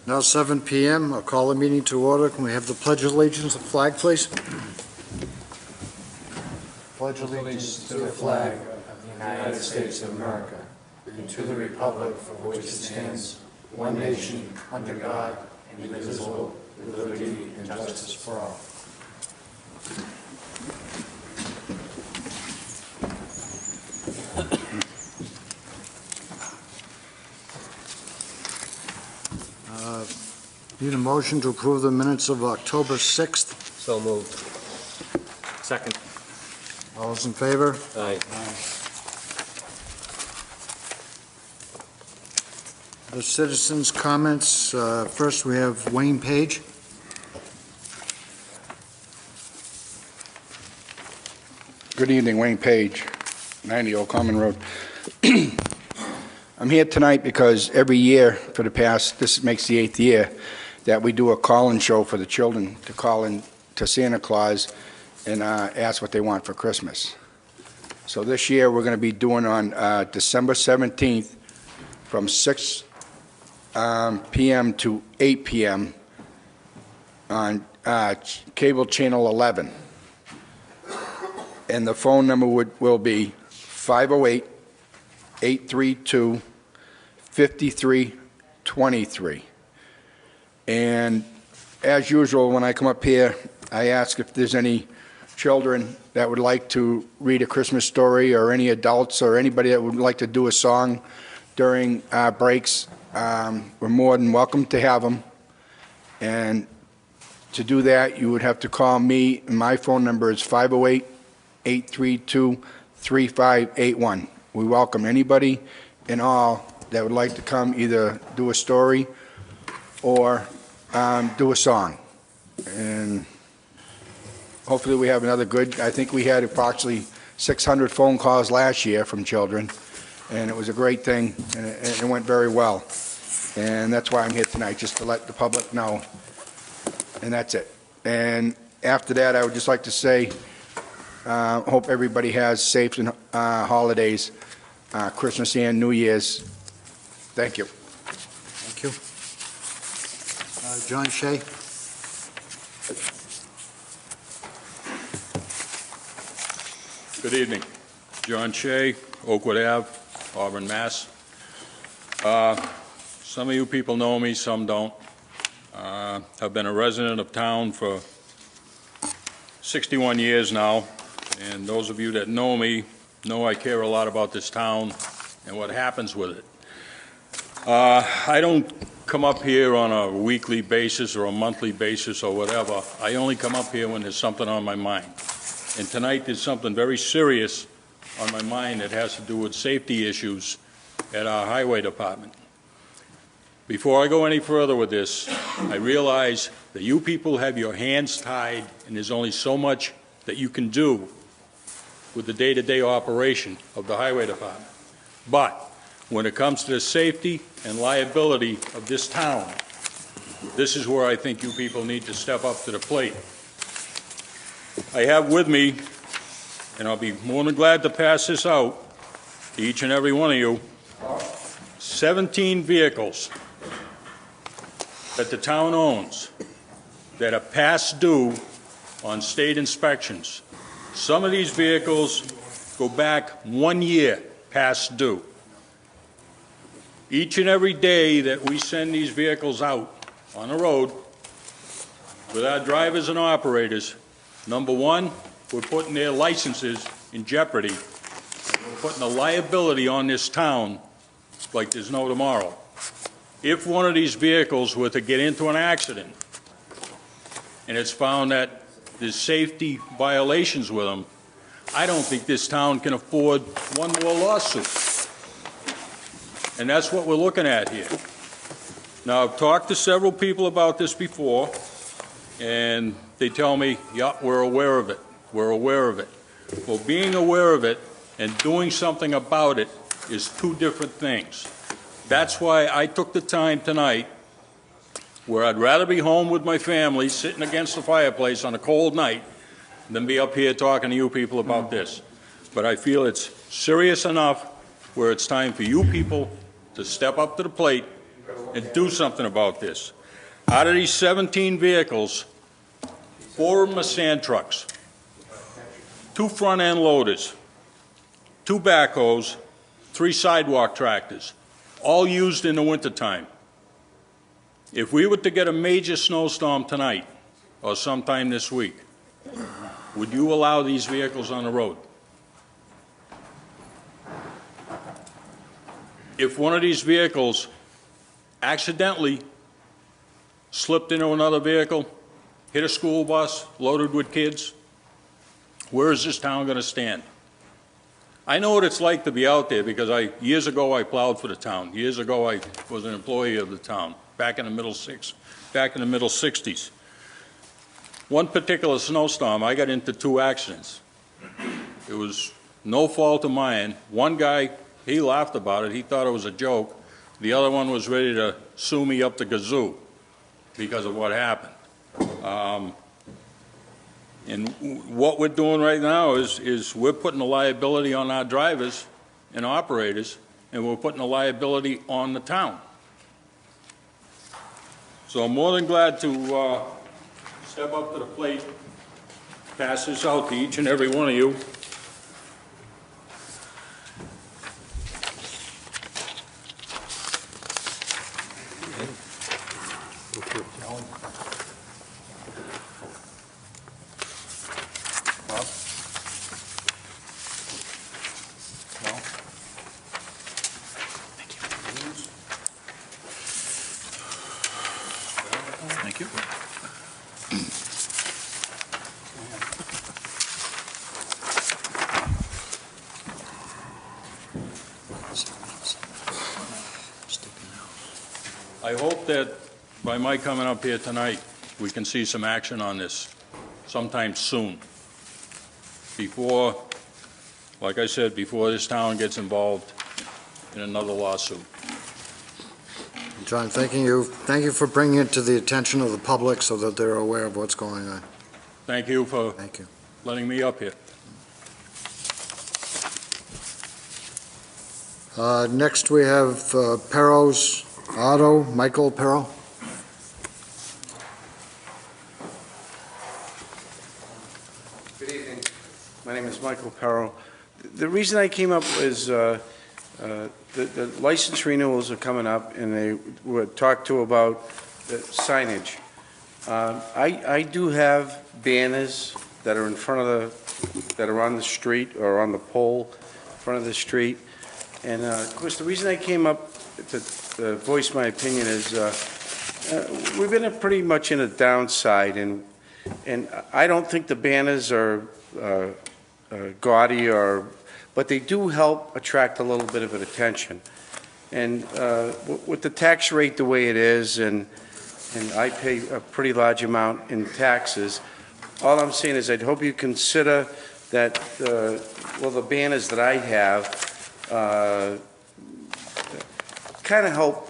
Now 7 p.m. I'll call the meeting to order. Can we have the Pledge of Allegiance and flag, please? Pledge allegiance to the flag of the United States of America and to the republic for which it stands, one nation, under God, indivisible, with liberty and justice for all. Need a motion to approve the minutes of October 6th. So moved. Second. All those in favor? Aye. The citizens' comments. First, we have Wayne Page. Good evening, Wayne Page, 90 Old Common Road. I'm here tonight because every year for the past, this makes the 8th year, that we do a call-in show for the children to call in to Santa Claus and ask what they want for Christmas. So this year we're going to be doing on December 17th from 6 p.m. to 8 p.m. on cable channel 11. And the phone number will be 508-832-5323. And as usual, when I come up here, I ask if there's any children that would like to read a Christmas story, or any adults or anybody that would like to do a song during breaks. We're more than welcome to have them. And to do that, you would have to call me. My phone number is 508-832-3581. We welcome anybody and all that would like to come either do a story or do a song. And hopefully we have another good, I think we had approximately 600 phone calls last year from children, and it was a great thing, and it went very well. And that's why I'm here tonight, just to let the public know. And that's it. And after that, I would just like to say, hope everybody has safe holidays, Christmas and New Year's. Thank you. Thank you. John Shea. Good evening. John Shea, Oakwood Ave, Auburn, Mass. Some of you people know me, some don't. I've been a resident of town for 61 years now, and those of you that know me know I care a lot about this town and what happens with it. I don't come up here on a weekly basis or a monthly basis or whatever. I only come up here when there's something on my mind. And tonight there's something very serious on my mind that has to do with safety issues at our highway department. Before I go any further with this, I realize that you people have your hands tied and there's only so much that you can do with the day-to-day operation of the highway department. But when it comes to the safety and liability of this town, this is where I think you people need to step up to the plate. I have with me, and I'll be more than glad to pass this out to each and every one of you, 17 vehicles that the town owns that are past due on state inspections. Some of these vehicles go back 1 year past due. Each and every day that we send these vehicles out on the road with our drivers and operators, number one, we're putting their licenses in jeopardy. We're putting the liability on this town like there's no tomorrow. If one of these vehicles were to get into an accident and it's found that there's safety violations with them, I don't think this town can afford one more lawsuit. And that's what we're looking at here. Now, I've talked to several people about this before, and they tell me, yeah, we're aware of it. We're aware of it. Well, being aware of it and doing something about it is two different things. That's why I took the time tonight, where I'd rather be home with my family, sitting against the fireplace on a cold night, than be up here talking to you people about this. But I feel it's serious enough where it's time for you people to step up to the plate and do something about this. Out of these 17 vehicles, 4 of them are sand trucks, 2 front-end loaders, 2 backhoes, 3 sidewalk tractors, all used in the wintertime. If we were to get a major snowstorm tonight or sometime this week, would you allow these vehicles on the road? If one of these vehicles accidentally slipped into another vehicle, hit a school bus loaded with kids, where is this town going to stand? I know what it's like to be out there because years ago I plowed for the town. Years ago I was an employee of the town, back in the middle 60s. One particular snowstorm, I got into 2 accidents. It was no fault of mine. One guy, he laughed about it. He thought it was a joke. The other one was ready to sue me up the gazoo because of what happened. And what we're doing right now is we're putting the liability on our drivers and operators, and we're putting the liability on the town. So I'm more than glad to step up to the plate, pass this out to each and every one of you. Thank you. I hope that by my coming up here tonight, we can see some action on this sometime soon. Before, like I said, before this town gets involved in another lawsuit. John, thank you for bringing it to the attention of the public so that they're aware of what's going on. Thank you for Thank you. letting me up here. Next, we have Perro's Auto, Michael Perro. Good evening. My name is Michael Perro. The reason I came up is the license renewals are coming up, and they were talked to about the signage. I do have banners that are in front of that are on the street or on the pole in front of the street. And of course, the reason I came up to voice my opinion is we've been pretty much in a downside, and I don't think the banners are gaudy, but they do help attract a little bit of attention. And with the tax rate the way it is, and I pay a pretty large amount in taxes, all I'm saying is I'd hope you consider that, well, the banners that I have kind of help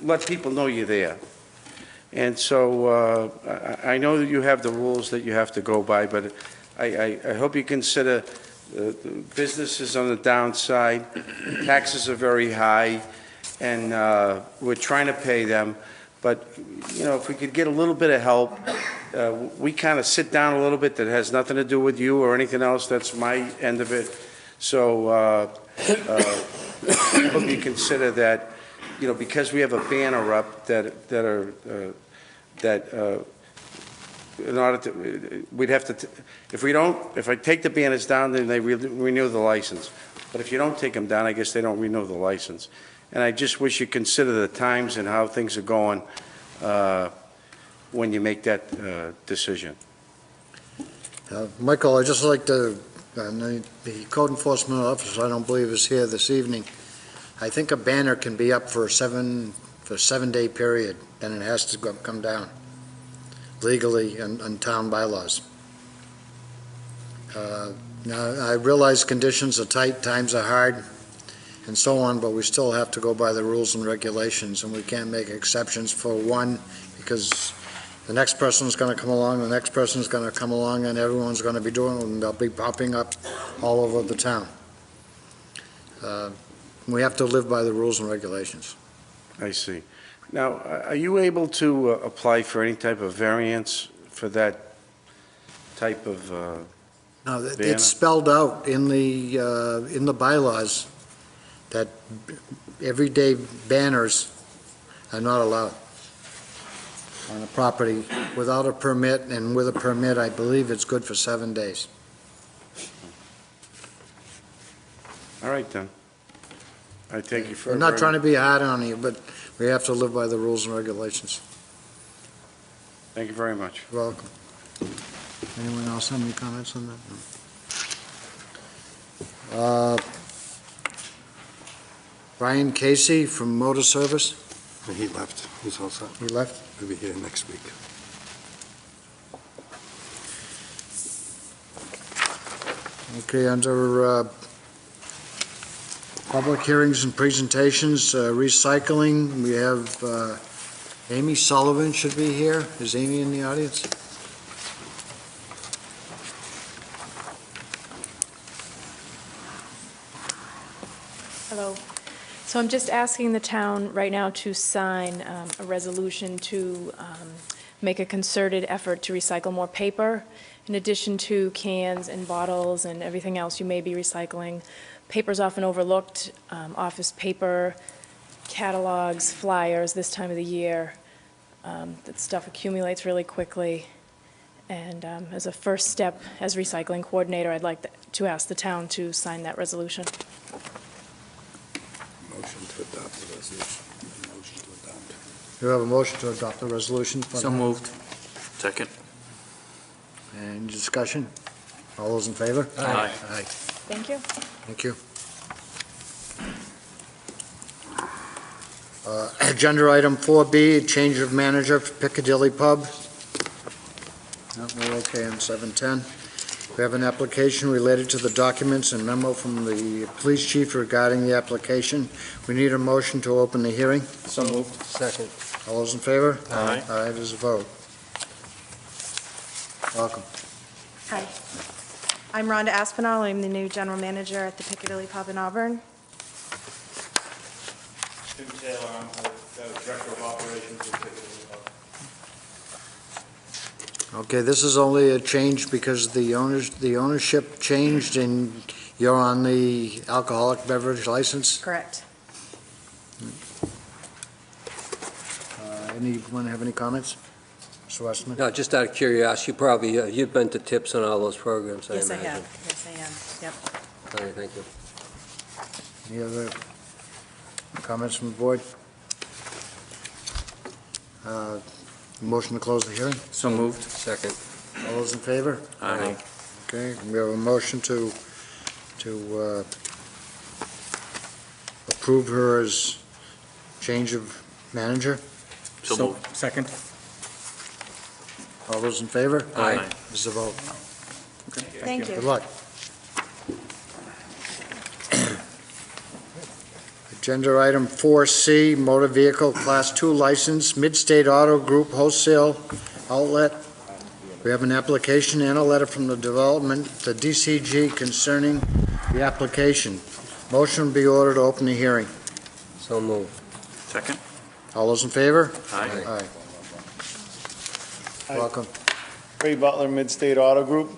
let people know you're there. And so I know that you have the rules that you have to go by, but I hope you consider the businesses on the downside. Taxes are very high, and we're trying to pay them. But, you know, if we could get a little bit of help, we kind of sit down a little bit. That has nothing to do with you or anything else. That's my end of it. So I hope you consider that, you know, because we have a banner up that in order to, we'd have to, if I take the banners down, then they renew the license. But if you don't take them down, I guess they don't renew the license. And I just wish you consider the times and how things are going when you make that decision. Michael, I'd just like to, the code enforcement officer, I don't believe is here this evening. I think a banner can be up for a 7-day period, and it has to come down legally on town bylaws. Now, I realize conditions are tight, times are hard, and so on, but we still have to go by the rules and regulations, and we can't make exceptions for one, because the next person's going to come along, the next person's going to come along, and everyone's going to be doing it, and they'll be popping up all over the town. We have to live by the rules and regulations. I see. Now, are you able to apply for any type of variance for that type of, No, banner? it's spelled out in the bylaws that everyday banners are not allowed on a property without a permit, and with a permit, I believe it's good for 7 days. all right then. I thank you for. We're not trying to be hard on you, but we have to live by the rules and regulations. Thank you very much. You're welcome. Anyone else have any comments on that? No. Brian Casey from Motor Service, He left. He's all set. he left. He'll be here next week. Okay, under public hearings and presentations, recycling, we have Amy Sullivan should be here. Is Amy in the audience? Hello. So I'm just asking the town right now to sign a resolution to make a concerted effort to recycle more paper, in addition to cans and bottles and everything else you may be recycling. Paper's often overlooked, office paper, catalogs, flyers this time of the year. That stuff accumulates really quickly. And as a first step, as recycling coordinator, I'd like to ask the town to sign that resolution. Motion to adopt the resolution. Motion to adopt. Do you have a motion to adopt the resolution? So moved. Second. Any discussion? All those in favor? Aye. Aye. Thank you. Thank you. Agenda item 4B, change of manager for Piccadilly Pub. No, we're okay on 710. We have an application related to the documents and memo from the police chief regarding the application. We need a motion to open the hearing. So moved. Second. All those in favor? Aye. Aye, there's a vote. Welcome. Hi. I'm Rhonda Aspinall. I'm the new general manager at the Piccadilly Pub in Auburn. Tim Taylor, I'm the Director of Operations at Piccadilly Pub. Okay, this is only a change because the ownership changed and you're on the alcoholic beverage license? Correct. Anyone have any comments? Mr. Westman? No, just out of curiosity, you probably, you've been to tips on all those programs, I Yes, I imagine. have. Yes, I am. Yep. All right, thank you. Any other comments from the board? Motion to close the hearing? So moved. Second. All those in favor? Aye. Okay, we have a motion to approve her as change of manager. So moved. Second. All those in favor? Aye. This is a vote. Thank Good you. luck. Agenda item 4C, motor vehicle class 2 license, Midstate Auto Group Wholesale Outlet. We have an application and a letter from the development, the DCG concerning the application. Motion will be ordered to open the hearing. So moved. Second. All those in favor? Aye. Aye. Hi. Welcome. Ray Butler, Midstate Auto Group.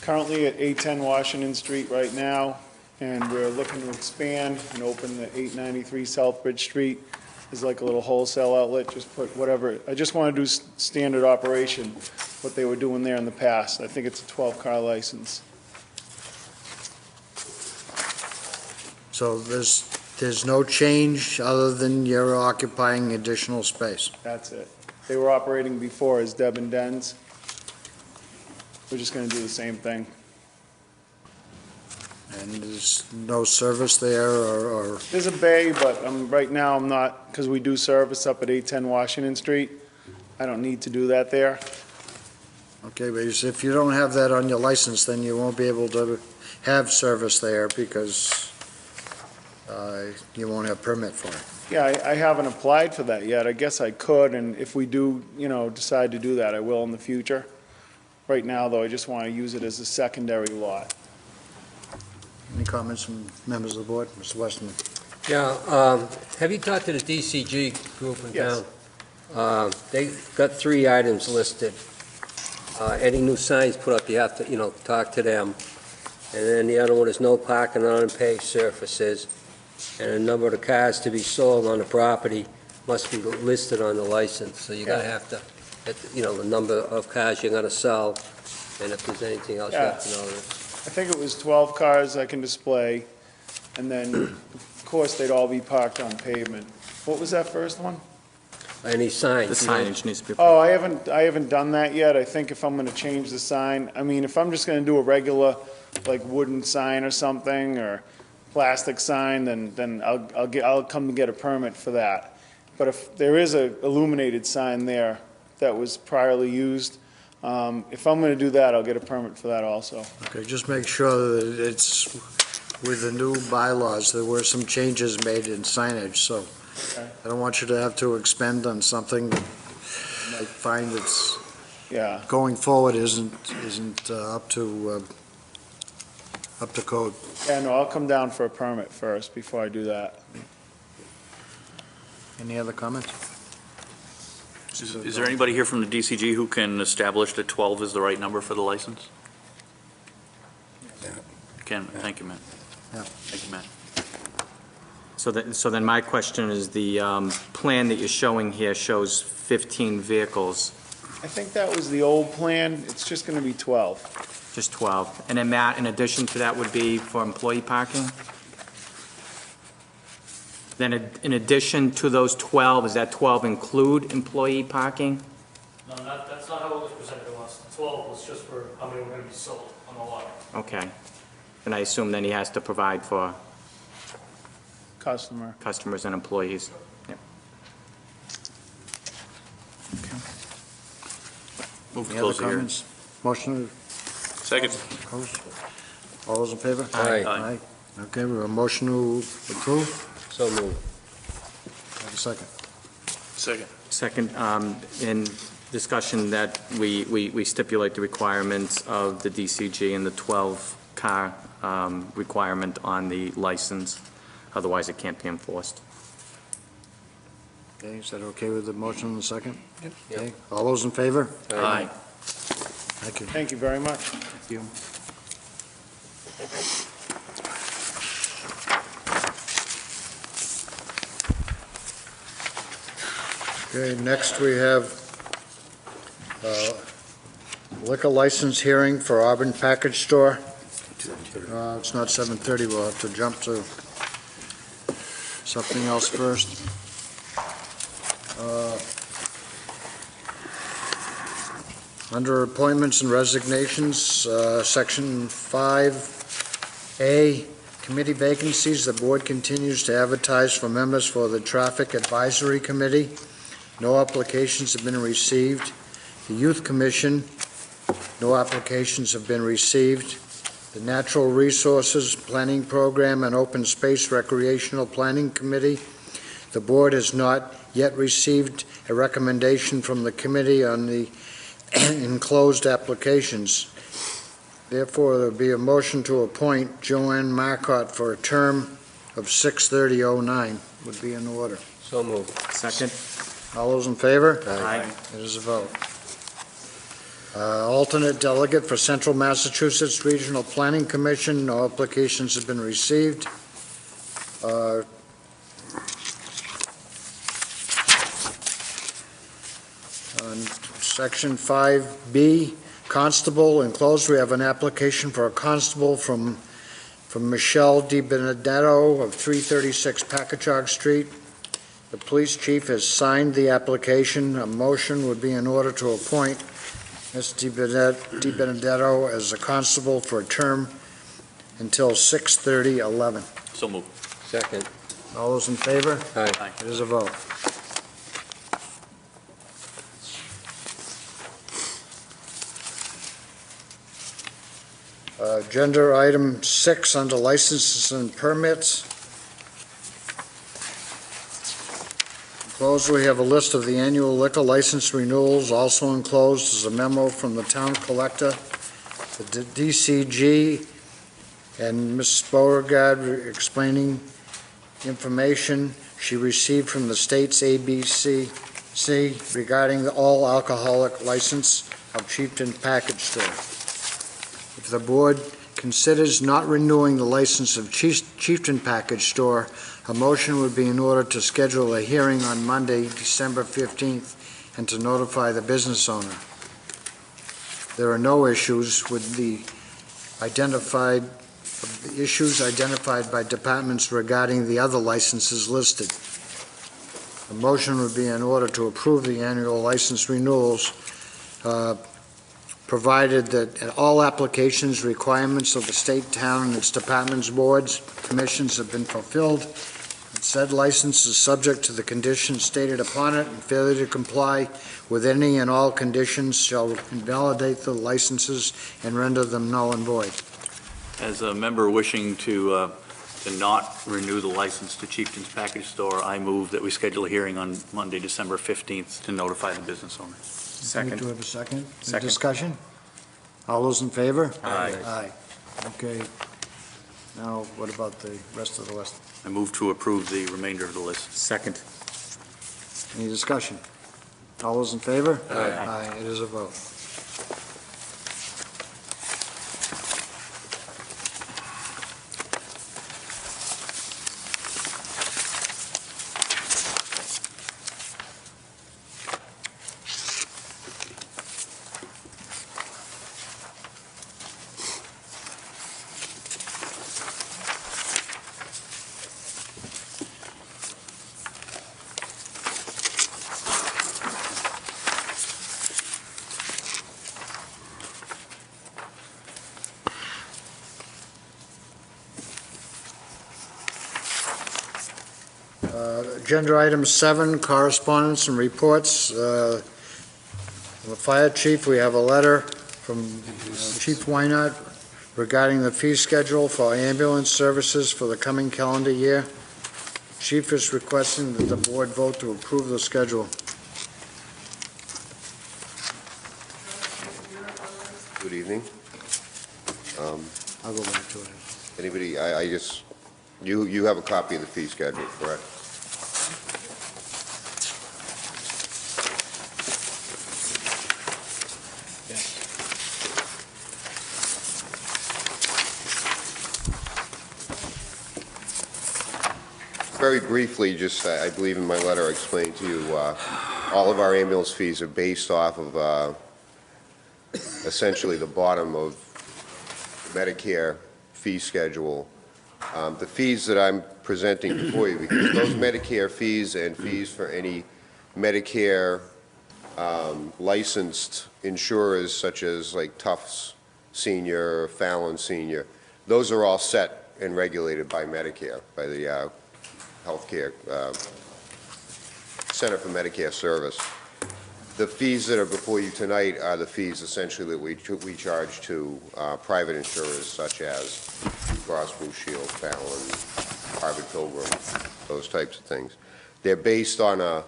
Currently at 810 Washington Street right now, and we're looking to expand and open the 893 Southbridge Street as like a little wholesale outlet, just put whatever. I just want to do standard operation, what they were doing there in the past. I think it's a 12-car license. So there's no change other than you're occupying additional space. That's it. They were operating before as Deb and Den's. We're just going to do the same thing. And there's no service there or There's a bay, but right now I'm not, because we do service up at 810 Washington Street. I don't need to do that there. okay, but if you don't have that on your license, then you won't be able to have service there because you won't have permit for it. Yeah, I haven't applied for that yet. I guess I could, and if we do, decide to do that, I will in the future. Right now, though, I just want to use it as a secondary lot. Any comments from members of the board? Mr. Westerman? Yeah, have you talked to the DCG group in Yes. town? They got 3 items listed. Any new signs put up, you have to, talk to them. And then the other one is no parking on unpaved surfaces. And a number of the cars to be sold on the property must be listed on the license. So you're gonna have to, the number of cars you're gonna sell, and if there's anything else you have to know. I think it was 12 cars I can display, and then, of course, they'd all be parked on pavement. What was that first one? Any signs? The signage needs to be. Oh, I haven't done that yet. I think if I'm gonna change the sign, I mean, if I'm just gonna do a regular, like, wooden sign or something, or plastic sign, then I'll come and get a permit for that. But if there is a illuminated sign there that was priorly used, if I'm gonna do that, I'll get a permit for that also. Okay, just make sure that it's with the new bylaws. There were some changes made in signage, so Okay. I don't want you to have to expend on something that you might find that's Yeah, going forward isn't up to code. yeah, no, I'll come down for a permit first before I do that. Any other comments? Is there anybody here from the DCG who can establish that 12 is the right number for the license? Ken, thank you, Matt. Yeah. Thank you, Matt. So then my question is, the plan that you're showing here shows 15 vehicles, I think that was the old plan. It's just gonna be 12. just 12. And then, Matt, in addition to that would be for employee parking? Then in addition to those 12, does that 12 include employee parking? No, that's not how it was presented to us. 12 was just for how many were going to be sold on the lot. Okay. And I assume then he has to provide for Customer. customers and employees. Yep. Move to Any other close the hearing. comments? Motion Second. to close? All those in favor? Aye. Aye. Okay, we have a motion to approve. So moved. Have a second. Second. Second, in discussion that we stipulate the requirements of the DCG and the 12-car requirement on the license, otherwise it can't be enforced. Okay, is that okay with the motion in the second? Yep. Okay, all those in favor? Aye. Thank you. Thank you very much. Thank you. Okay, next we have liquor license hearing for Auburn Package Store. It's not 7:30, we'll have to jump to something else first. Under appointments and resignations, Section 5A, committee vacancies, the board continues to advertise for members for the Traffic Advisory Committee. No applications have been received. The Youth Commission, no applications have been received. The Natural Resources Planning Program and Open Space Recreational Planning Committee, the board has not yet received a recommendation from the committee on the enclosed applications. Therefore, there will be a motion to appoint Joanne Marcotte for a term of 6/30/09 would be in order. So moved. Second? All those in favor? Aye. It is a vote. Alternate delegate for Central Massachusetts Regional Planning Commission, no applications have been received. On Section 5B, Constable, enclosed, we have an application for a constable from Michelle DiBenedetto of 336 Packagug Street. The police chief has signed the application. A motion would be in order to appoint Ms. DiBenedetto as a constable for a term until 6/30/11. So moved. Second. All those in favor? Aye. Aye. It is a vote. Agenda item 6 under licenses and permits. Enclosed, we have a list of the annual liquor license renewals. Also enclosed is a memo from the town collector. The DCG and Ms. Beauregard explaining information she received from the state's ABCC regarding the all alcoholic license of Chieftain Package Store. If the board considers not renewing the license of Chieftain Package Store, a motion would be in order to schedule a hearing on Monday, December 15th, and to notify the business owner. There are no issues with the issues identified by departments regarding the other licenses listed. A motion would be in order to approve the annual license renewals, provided that all applications, requirements of the state, town, and its departments, boards, commissions have been fulfilled. Said license is subject to the conditions stated upon it, and failure to comply with any and all conditions shall invalidate the licenses and render them null and void. As a member wishing to not renew the license to Chieftain's Package Store, I move that we schedule a hearing on Monday, December 15th to notify the business owner. Second. Do we have a second? Second. Discussion? All those in favor? Aye. Aye. Okay. Now, what about the rest of the list? I move to approve the remainder of the list. Second. Any discussion? All those in favor? Aye. Aye, it is a vote. Agenda item 7, correspondence and reports. The fire chief, we have a letter from Chief Wynot regarding the fee schedule for ambulance services for the coming calendar year. Chief is requesting that the board vote to approve the schedule. Good evening. I'll go back to it. Anybody, I just, you have a copy of the fee schedule, correct? Very briefly, just, I believe in my letter I explained to you, all of our ambulance fees are based off of essentially the bottom of Medicare fee schedule. The fees that I'm presenting before you, because those Medicare fees and fees for any Medicare licensed insurers such as like Tufts Senior, Fallon Senior, those are all set and regulated by Medicare, by the Healthcare Center for Medicare Service. The fees that are before you tonight are the fees essentially that we charge to private insurers such as Cross Blue Shield, Fallon, Harvard Pilgrim, those types of things. They're based on a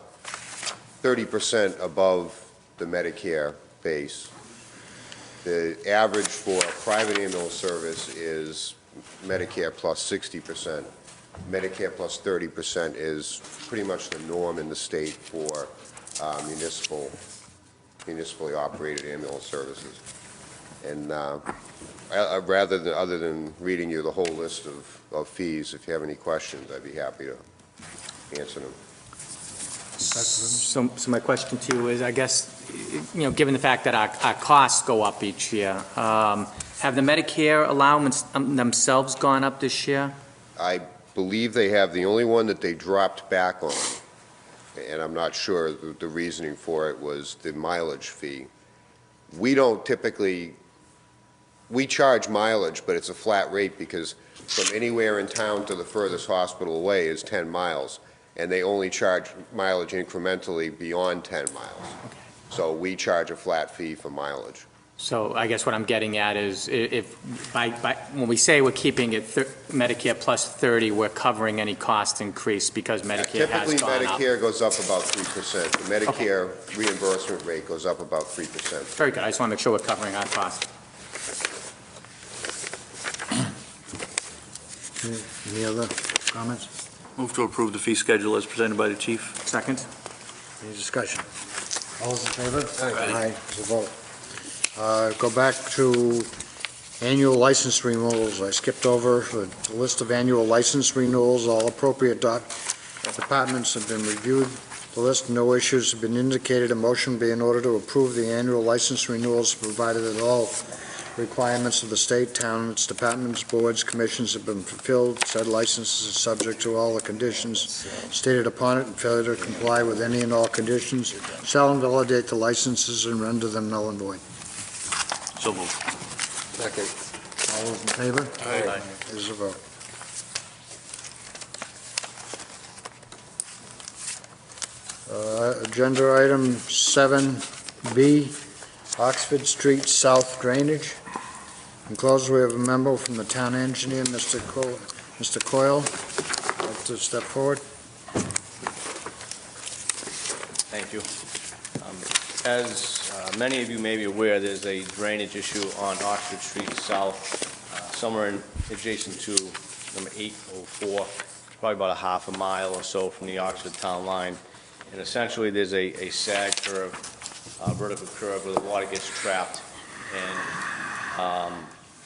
30% above the Medicare base. The average for a private ambulance service is Medicare plus 60%. Medicare plus 30% is pretty much the norm in the state for municipally operated ambulance services. And other than reading you the whole list of fees, if you have any questions, I'd be happy to answer them. So my question to you is, I guess, given the fact that our costs go up each year, have the Medicare allowance themselves gone up this year? I believe they have. The only one that they dropped back on, and I'm not sure the reasoning for it, was the mileage fee. We don't typically, we charge mileage, but it's a flat rate because from anywhere in town to the furthest hospital away is 10 miles, and they only charge mileage incrementally beyond 10 miles. Okay. So we charge a flat fee for mileage. So I guess what I'm getting at is, if when we say we're keeping it Medicare plus 30, we're covering any cost increase because Medicare has gone up. Typically, Medicare goes up about 3%. The Medicare reimbursement rate goes up about 3%. Very good. I just want to make sure we're covering our costs. Any other comments? Move to approve the fee schedule as presented by the chief. Second? Any discussion? All those in favor? Aye. It's a vote. Go back to annual license renewals. I skipped over the list of annual license renewals. All appropriate departments have been reviewed. The list, no issues have been indicated. A motion be in order to approve the annual license renewals provided that all requirements of the state, town, its departments, boards, commissions have been fulfilled. Said licenses are subject to all the conditions stated upon it, and failure to comply with any and all conditions shall invalidate the licenses and render them null and void. So moved. Second. All those in favor? Aye. There's a vote. Agenda item 7B, Oxford Street South Drainage. Enclosed, we have a memo from the town engineer, Mr. Coyle. I'd like to step forward. Thank you. As many of you may be aware, there's a drainage issue on Oxford Street South, somewhere adjacent to number 804, probably about a half a mile or so from the Oxford town line. And essentially, there's a sag curve, vertical curve where the water gets trapped. And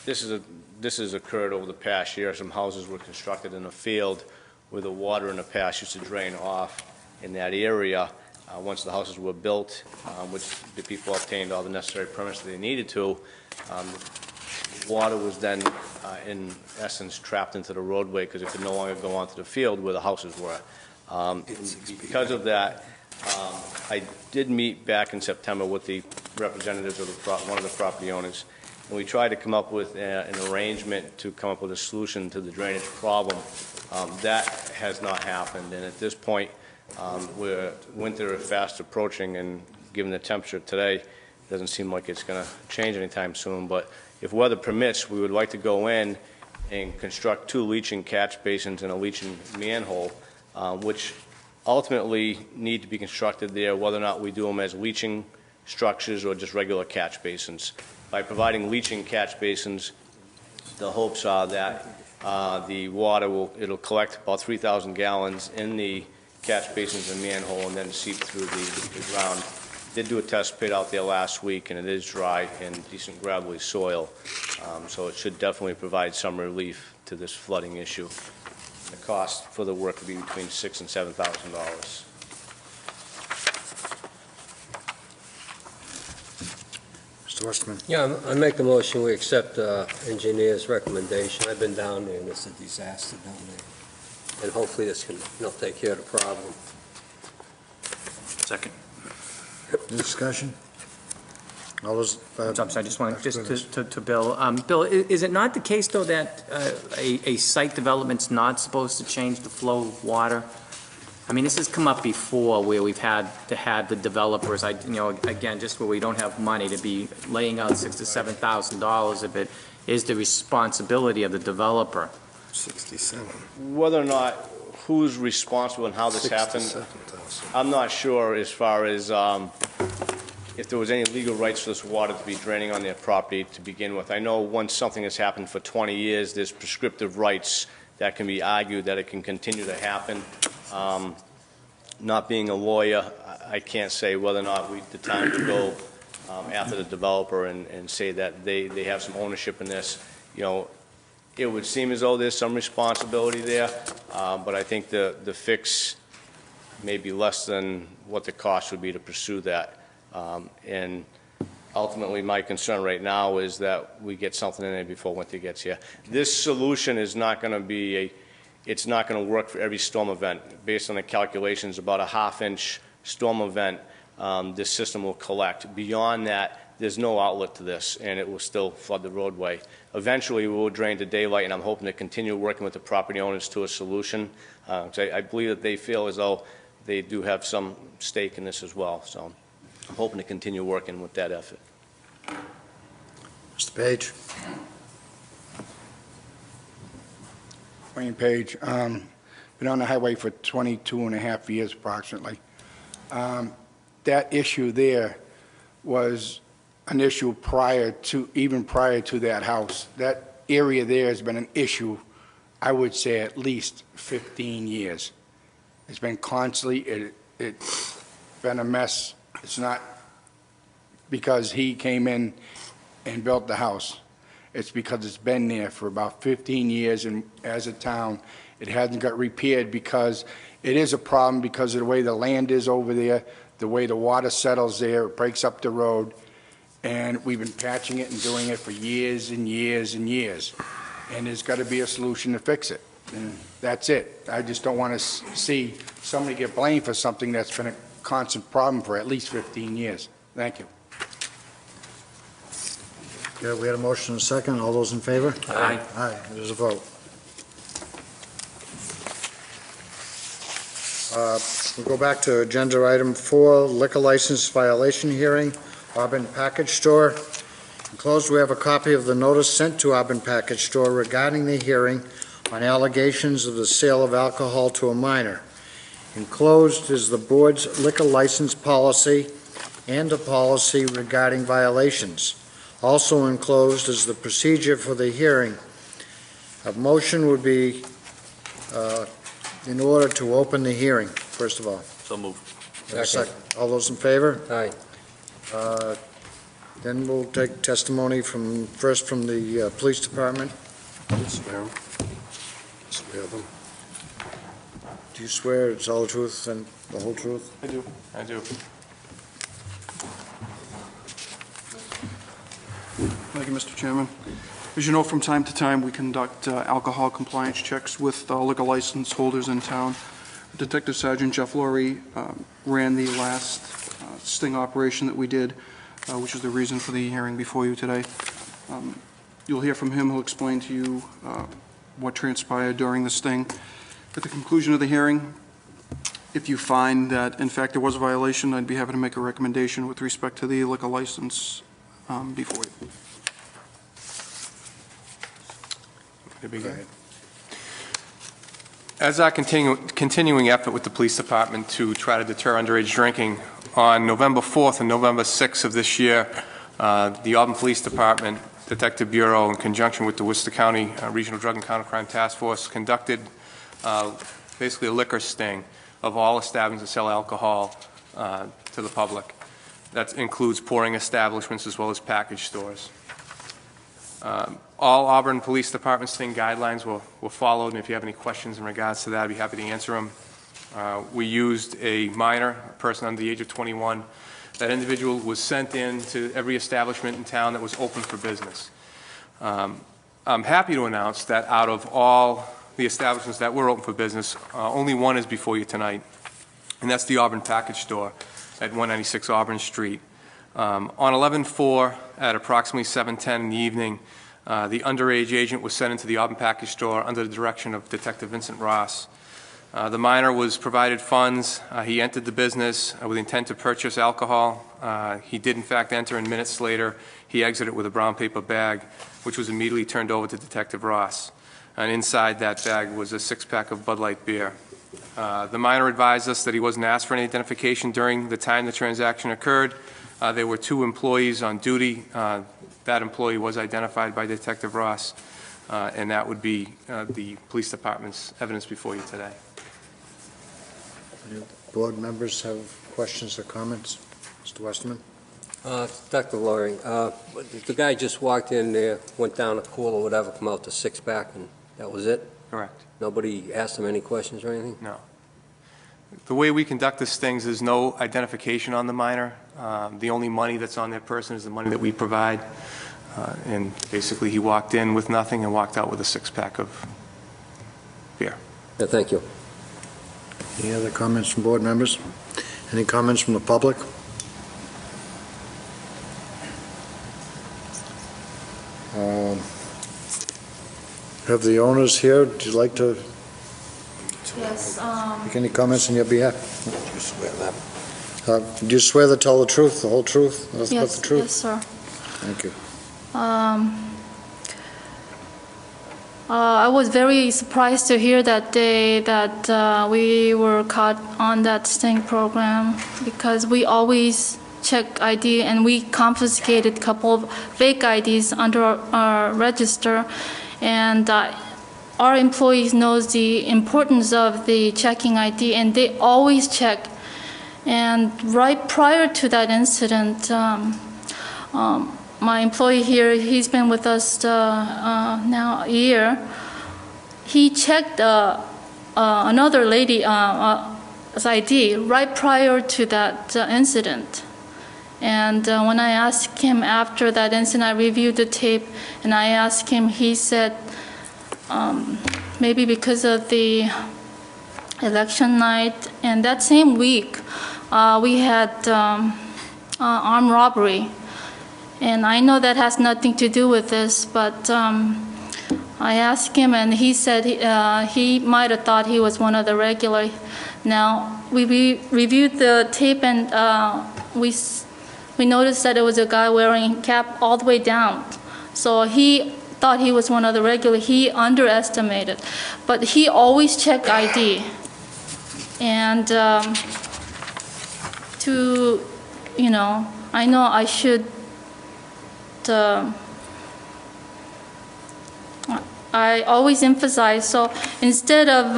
this has occurred over the past year. Some houses were constructed in a field where the water in the past used to drain off in that area. Once the houses were built, which the people obtained all the necessary permits that they needed to, water was then, in essence, trapped into the roadway because it could no longer go onto the field where the houses were. Because of that, I did meet back in September with the representatives of one of the property owners, and we tried to come up with an arrangement to come up with a solution to the drainage problem. That has not happened, and at this point, winter is fast approaching, and given the temperature today, it doesn't seem like it's going to change anytime soon. But if weather permits, we would like to go in and construct 2 leaching catch basins and a leaching manhole, which ultimately need to be constructed there, whether or not we do them as leaching structures or just regular catch basins. By providing leaching catch basins, the hopes are that the water it'll collect about 3,000 gallons in the catch basins and manhole and then seep through the ground. Did do a test pit out there last week, and it is dry and decent gravelly soil, so it should definitely provide some relief to this flooding issue. The cost for the work would be between $6,000 and $7,000. Mr. Westerman. Yeah, I make the motion, we accept engineer's recommendation. I've been down there, and it's a disaster down there. And hopefully this can, take care of the problem. Second. Any discussion? All those, I'm sorry, I just want to Bill. Bill, is it not the case, though, that a site development's not supposed to change the flow of water? I mean, this has come up before where we've had to have the developers, again, just where we don't have money to be laying out $6,000 to $7,000 of it is the responsibility of the developer. 67. Whether or not who's responsible and how this happened, I'm not sure as far as if there was any legal rights for this water to be draining on their property to begin with. I know once something has happened for 20 years, there's prescriptive rights that can be argued that it can continue to happen. Not being a lawyer, I can't say whether or not the time to go after the developer and say that they have some ownership in this. It would seem as though there's some responsibility there, but I think the fix may be less than what the cost would be to pursue that. And ultimately, my concern right now is that we get something in there before winter gets here. This solution is not going to be it's not going to work for every storm event. Based on the calculations, about a half-inch storm event, this system will collect. Beyond that, there's no outlet to this, and it will still flood the roadway. Eventually, we will drain to daylight, and I'm hoping to continue working with the property owners to a solution. I believe that they feel as though they do have some stake in this as well. So I'm hoping to continue working with that effort. Mr. Page. Wayne Page. Been on the highway for 22 and a half years approximately. That issue there was an issue even prior to that house. That area there has been an issue I would say at least 15 years. It's been constantly, it's been a mess. It's not because he came in and built the house. It's because it's been there for about 15 years, and as a town, it hasn't got repaired because it is a problem because of the way the land is over there, the way the water settles there, it breaks up the road, and we've been patching it and doing it for years and years and years. And there's got to be a solution to fix it. And that's it. I just don't want to see somebody get blamed for something that's been a constant problem for at least 15 years. Thank you. Okay, we had a motion and a second. All those in favor? Aye. Aye, it is a vote. We'll go back to agenda item 4, liquor license violation hearing, Auburn Package Store. Enclosed, we have a copy of the notice sent to Auburn Package Store regarding the hearing on allegations of the sale of alcohol to a minor. Enclosed is the board's liquor license policy and a policy regarding violations. Also enclosed is the procedure for the hearing. A motion would be in order to open the hearing, first of all. So moved. Second. All those in favor? Aye. Then we'll take testimony first from the police department. Swear them. Swear them. Do you swear it's all the truth and the whole truth? I do. I do. Thank you, Mr. Chairman. As you know, from time to time, we conduct alcohol compliance checks with liquor license holders in town. Detective Sergeant Jeff Laurie ran the last sting operation that we did, which is the reason for the hearing before you today. You'll hear from him. He'll explain to you what transpired during the sting. At the conclusion of the hearing, if you find that, in fact, there was a violation, I'd be happy to make a recommendation with respect to the liquor license before you. As our continuing effort with the police department to try to deter underage drinking, on November 4th and November 6th of this year, the Auburn Police Department, Detective Bureau, in conjunction with the Worcester County Regional Drug and Countercrime Task Force, conducted basically a liquor sting of all establishments that sell alcohol to the public. That includes pouring establishments as well as package stores. All Auburn Police Department sting guidelines were followed, and if you have any questions in regards to that, I'd be happy to answer them. We used a minor, a person under the age of 21. That individual was sent in to every establishment in town that was open for business. I'm happy to announce that out of all the establishments that were open for business, only one is before you tonight, and that's the Auburn Package Store at 196 Auburn Street. On 11/4 at approximately 7:10 in the evening, the underage agent was sent into the Auburn Package Store under the direction of Detective Vincent Ross. The minor was provided funds. He entered the business with intent to purchase alcohol. He did in fact enter, and minutes later he exited with a brown paper bag, which was immediately turned over to Detective Ross. And inside that bag was a 6-pack of Bud Light beer. The minor advised us that he wasn't asked for any identification during the time the transaction occurred. There were 2 employees on duty. That employee was identified by Detective Ross, and that would be the police department's evidence before you today. Board members have questions or comments? Mr. Westerman? Dr. Laurie, the guy just walked in there, went down a pool or whatever, come out to 6-pack, and that was it? Correct. Nobody asked him any questions or anything? No. The way we conduct these things, there's no identification on the minor. The only money that's on their person is the money that we provide. And basically he walked in with nothing and walked out with a 6-pack of beer. Yeah, thank you. Any other comments from board members? Any comments from the public? Have the owners here? Would you like to Yes. make any comments on your behalf? Do you swear that? Do you swear to tell the truth, the whole truth, nothing but Yes, the truth? yes, sir. Thank you. I was very surprised to hear that day that we were caught on that sting program, because we always check ID, and we confiscated a couple of fake IDs under our register, and our employees knows the importance of the checking ID, and they always check. And right prior to that incident, my employee here, he's been with us now a year. He checked another lady's ID right prior to that incident. And when I asked him after that incident, I reviewed the tape, and I asked him, he said, maybe because of the election night, and that same week, we had armed robbery. And I know that has nothing to do with this, but I asked him, and he said he might have thought he was one of the regular. Now, we reviewed the tape, and we noticed that it was a guy wearing a cap all the way down. So he thought he was one of the regular. He underestimated. But he always checked ID. And I know I should, I always emphasize, so instead of,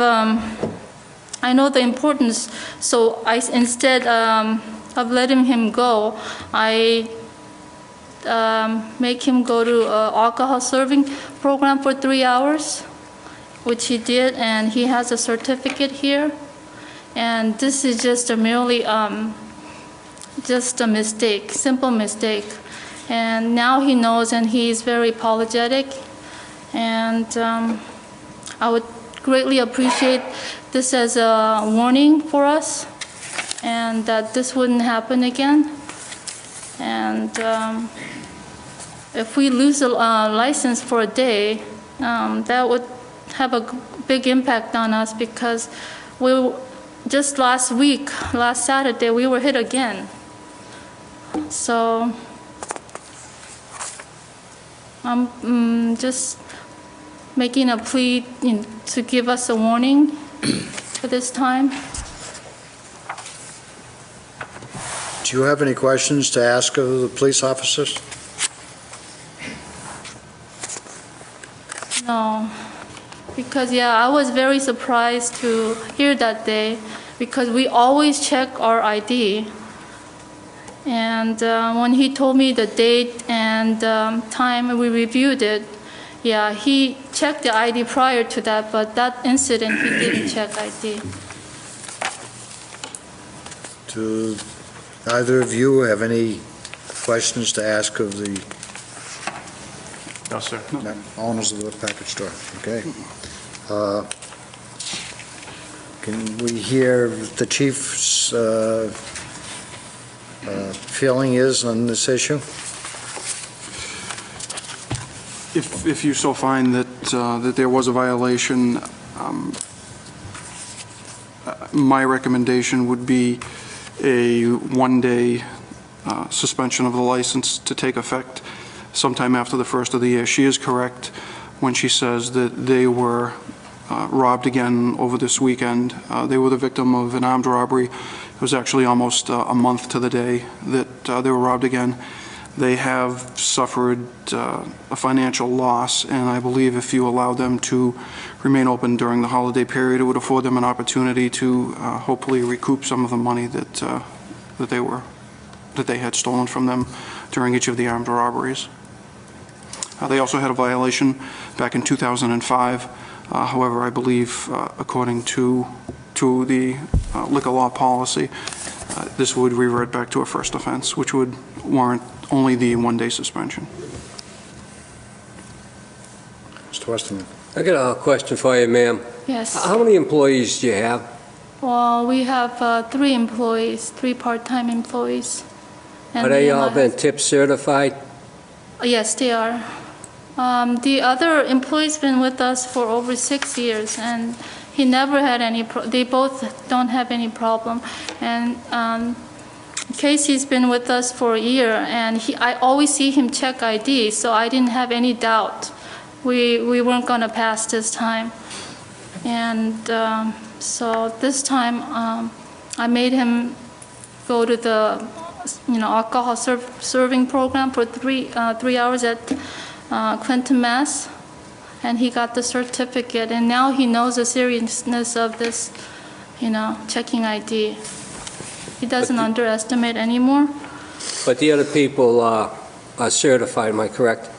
I know the importance, so instead of letting him go, I make him go to an alcohol serving program for 3 hours, which he did, and he has a certificate here. And this is just merely just a mistake, simple mistake. And now he knows, and he's very apologetic. And I would greatly appreciate this as a warning for us, and that this wouldn't happen again. And if we lose a license for a day, that would have a big impact on us, because just last week, last Saturday, we were hit again. So I'm just making a plea to give us a warning for this time. Do you have any questions to ask of the police officers? No, because I was very surprised to hear that day, because we always check our ID. And when he told me the date and time we reviewed it, he checked the ID prior to that, but that incident he didn't check ID. Do either of you have any questions to ask of the No, sir. owners of the package store? Okay. Can we hear the chief's feeling is on this issue? If you so find that that there was a violation, my recommendation would be a one-day suspension of the license to take effect sometime after the first of the year. She is correct when she says that they were robbed again over this weekend. They were the victim of an armed robbery. It was actually almost a month to the day that they were robbed again. They have suffered a financial loss, and I believe if you allow them to remain open during the holiday period, it would afford them an opportunity to hopefully recoup some of the money that they had stolen from them during each of the armed robberies. They also had a violation back in 2005. However, I believe, according to the liquor law policy, this would revert back to a first offense, which would warrant only the one-day suspension. Mr. Westerman. I got a question for you, ma'am. Yes. How many employees do you have? Well, we have 3 employees, 3 part-time employees. Are they all been tip certified? Yes, they are. The other employee's been with us for over 6 years, and he never had any, they both don't have any problem. And Casey's been with us for a year, and I always see him check ID, so I didn't have any doubt. We weren't going to pass this time. And so this time I made him go to the alcohol serving program for 3 hours at Clinton, Mass. and he got the certificate, and now he knows the seriousness of this, checking ID. He doesn't underestimate anymore. But the other people are certified, am I correct?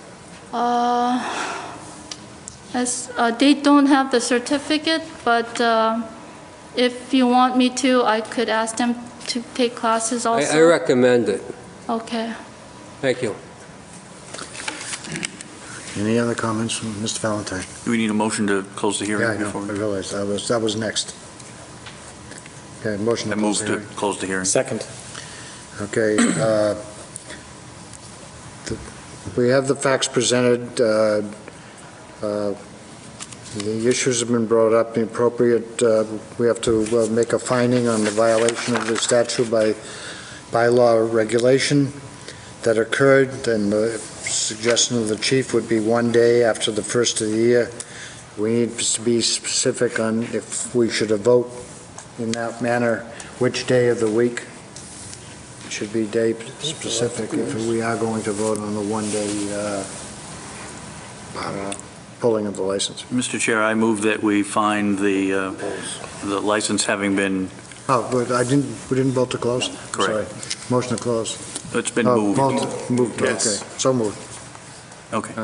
They don't have the certificate, but if you want me to, I could ask them to take classes also. I recommend it. Okay. Thank you. Any other comments from Mr. Valentine? Do we need a motion to close the hearing? Yeah, I know, before I realized, that was next. Okay, motion to close the hearing. Close the hearing. Second. Okay, we have the facts presented. The issues have been brought up, the appropriate, we have to make a finding on the violation of the statute by bylaw or regulation that occurred, and the suggestion of the chief would be 1 day after the first of the year. We need to be specific on if we should vote in that manner, which day of the week. It should be day specific if we are going to vote on the 1 day pulling of the license. Mr. Chair, I move that we find the license having been... Oh, but we didn't vote to close? Correct. Sorry. Motion to close. It's been moved. Moved, Yes. okay. So moved. Okay.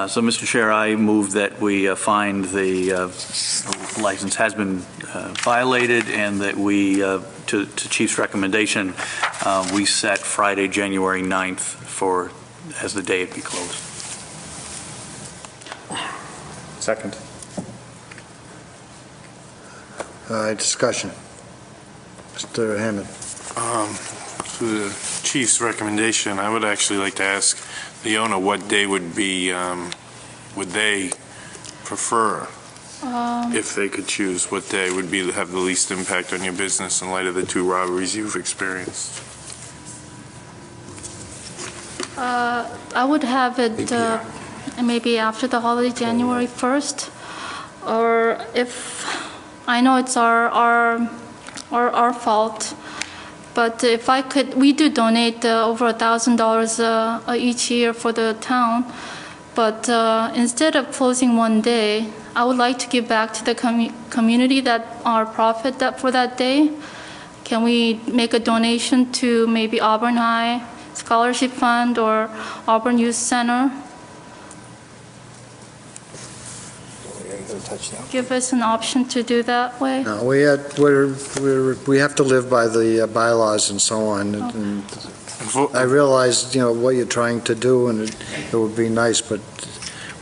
So, Mr. Chair, I move that we find the license has been violated, and that we, to Chief's recommendation, we set Friday, January 9th as the day it be closed. Second. Discussion. Mr. Hammond. To the chief's recommendation, I would actually like to ask the owner what day would be, would they prefer, if they could choose, what day would be have the least impact on your business in light of the 2 robberies you've experienced? I would have it maybe after the holiday, January 1st, or if I know it's our fault, but if I could, we do donate over $1,000 each year for the town, but instead of closing 1 day, I would like to give back to the community that our profit for that day. Can we make a donation to maybe Auburn High Scholarship Fund or Auburn Youth Center? Give us an option to do that way? No, we have to live by the bylaws and so on. And I realize, what you're trying to do, and it would be nice, but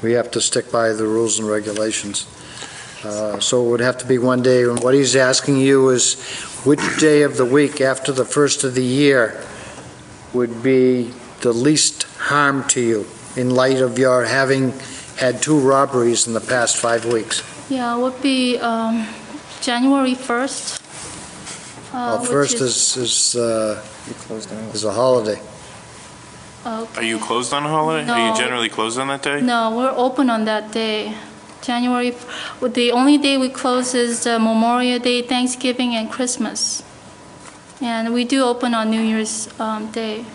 we have to stick by the rules and regulations. So it would have to be 1 day. And what he's asking you is which day of the week after the first of the year would be the least harm to you in light of your having had 2 robberies in the past 5 weeks? Yeah, it would be January 1st. Well, first is a holiday. Okay. Are you closed on a holiday? No. Are you generally closed on that day? No, we're open on that day. The only day we close is Memorial Day, Thanksgiving, and Christmas. And we do open on New Year's Day.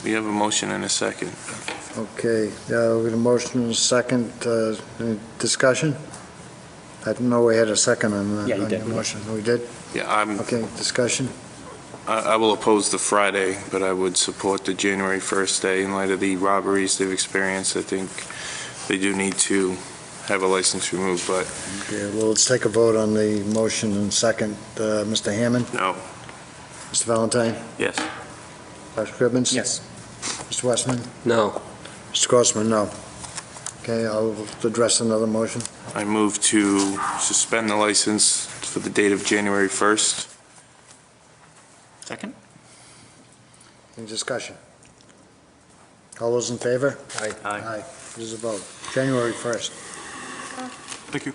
We have a motion and a second. Okay, we have a motion and a second. Any discussion? I didn't know we had a second on that. Yeah, you did. Motion. We did? Yeah, Okay, discussion? I will oppose the Friday, but I would support the January 1st day in light of the robberies they've experienced. I think they do need to have a license removed, but... Okay, well, let's take a vote on the motion and second. Mr. Hammond? No. Mr. Valentine? Yes. Dr. Cribbins? Yes. Mr. Westman? No. Mr. Grossman, no. Okay, I'll address another motion. I move to suspend the license for the date of January 1st. Second? Any discussion? All those in favor? Aye. Aye. There's a vote. January 1st. Thank you.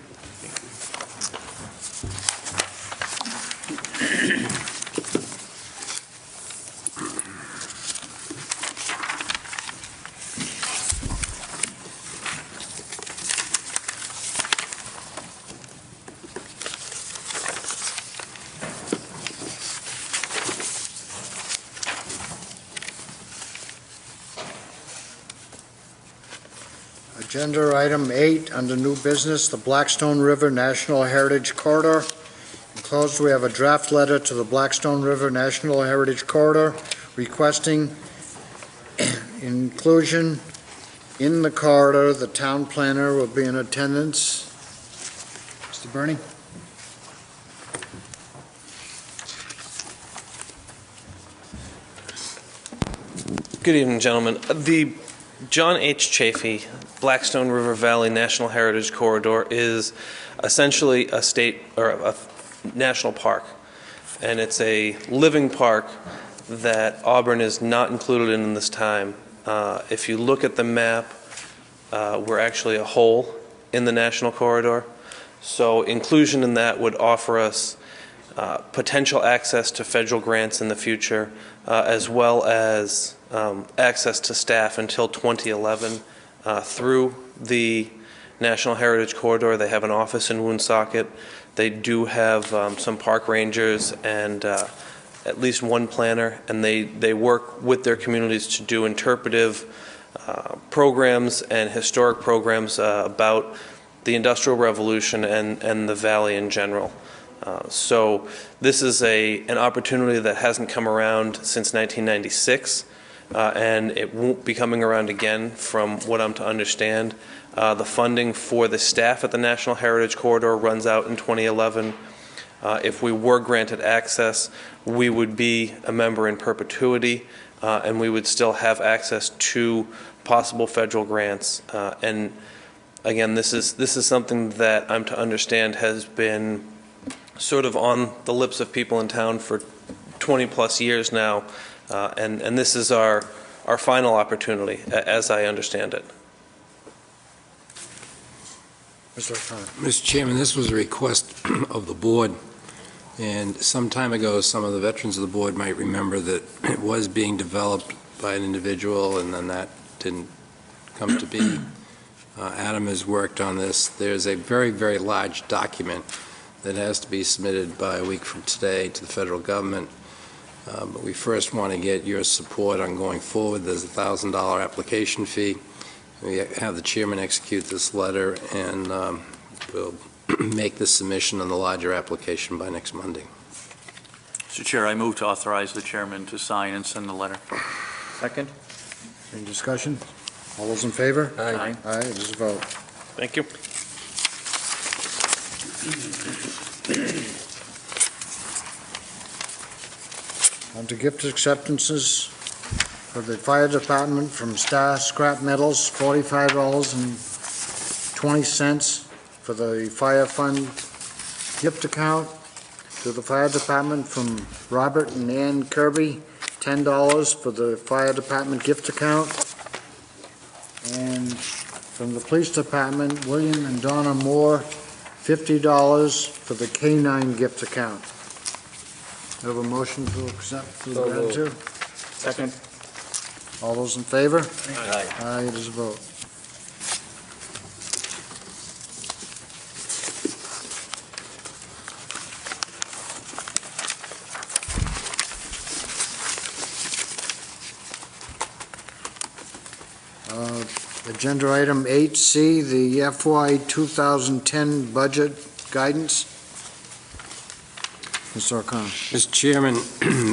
Agenda item 8, under new business, the Blackstone River National Heritage Corridor. Enclosed, we have a draft letter to the Blackstone River National Heritage Corridor requesting inclusion in the corridor. The town planner will be in attendance. Mr. Bernie? Good evening, gentlemen. The John H. Chafee Blackstone River Valley National Heritage Corridor is essentially a state or a national park, and it's a living park that Auburn is not included in this time. If you look at the map, we're actually a hole in the national corridor, so inclusion in that would offer us potential access to federal grants in the future, as well as access to staff until 2011 through the National Heritage Corridor. They have an office in Woonsocket. They do have some park rangers and at least one planner, and they work with their communities to do interpretive programs and historic programs about the Industrial Revolution and the Valley in general. So this is an opportunity that hasn't come around since 1996, and it won't be coming around again from what I'm to understand. The funding for the staff at the National Heritage Corridor runs out in 2011. If we were granted access, we would be a member in perpetuity, and we would still have access to possible federal grants. And again, this is something that I'm to understand has been sort of on the lips of people in town for 20 plus years now, and this is our final opportunity, as I understand it. Mr. Chairman, this was a request of the board, and some time ago, some of the veterans of the board might remember that it was being developed by an individual, and then that didn't come to be. Adam has worked on this. There's a very, very large document that has to be submitted by a week from today to the federal government. But we first want to get your support on going forward. There's a $1,000 application fee. We have the chairman execute this letter, and we'll make the submission on the larger application by next Monday. Mr. Chair, I move to authorize the chairman to sign and send the letter. Second. Any discussion? All those in favor? Aye. Aye, it is a vote. Thank you. On to gift acceptances for the fire department from Star Scrap Metals, $45.20 for the fire fund gift account. To the fire department from Robert and Ann Kirby, $10 for the fire department gift account. And from the police department, William and Donna Moore, $50 for the K-9 gift account. I have a motion to accept for the gratitude. Second. All those in favor? Aye. Aye, it is a vote. Agenda item 8C, the FY 2010 budget guidance. Mr. O'Connor. Mr. Chairman,